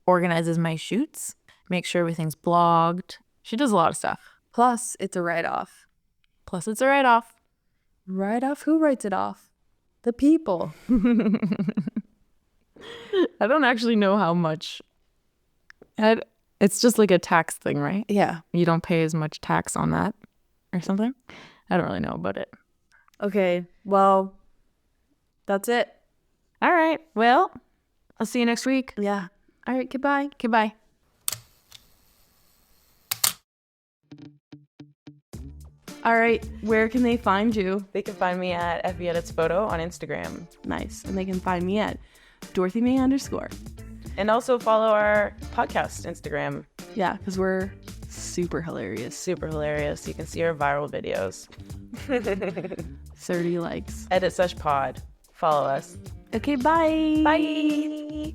organizes my shoots, makes sure everything's blogged. She does a lot of stuff. Plus, it's a write-off. Plus, it's a write-off. Write-off? Who writes it off? The people. I don't actually know how much. It's just like a tax thing, right? Yeah. You don't pay as much tax on that or something. I don't really know about it. Okay. Well, that's it. All right. Well, I'll see you next week. Yeah. All right. Goodbye. Goodbye. All right. Where can they find you? They can find me at Effie Edits Photo on Instagram. Nice. And they can find me at DorothyMay_. And also follow our podcast Instagram. Yeah, because we're super hilarious. Super hilarious. You can see our viral videos. 30 likes. Edit Sesh Pod. Follow us. Okay, bye. Bye.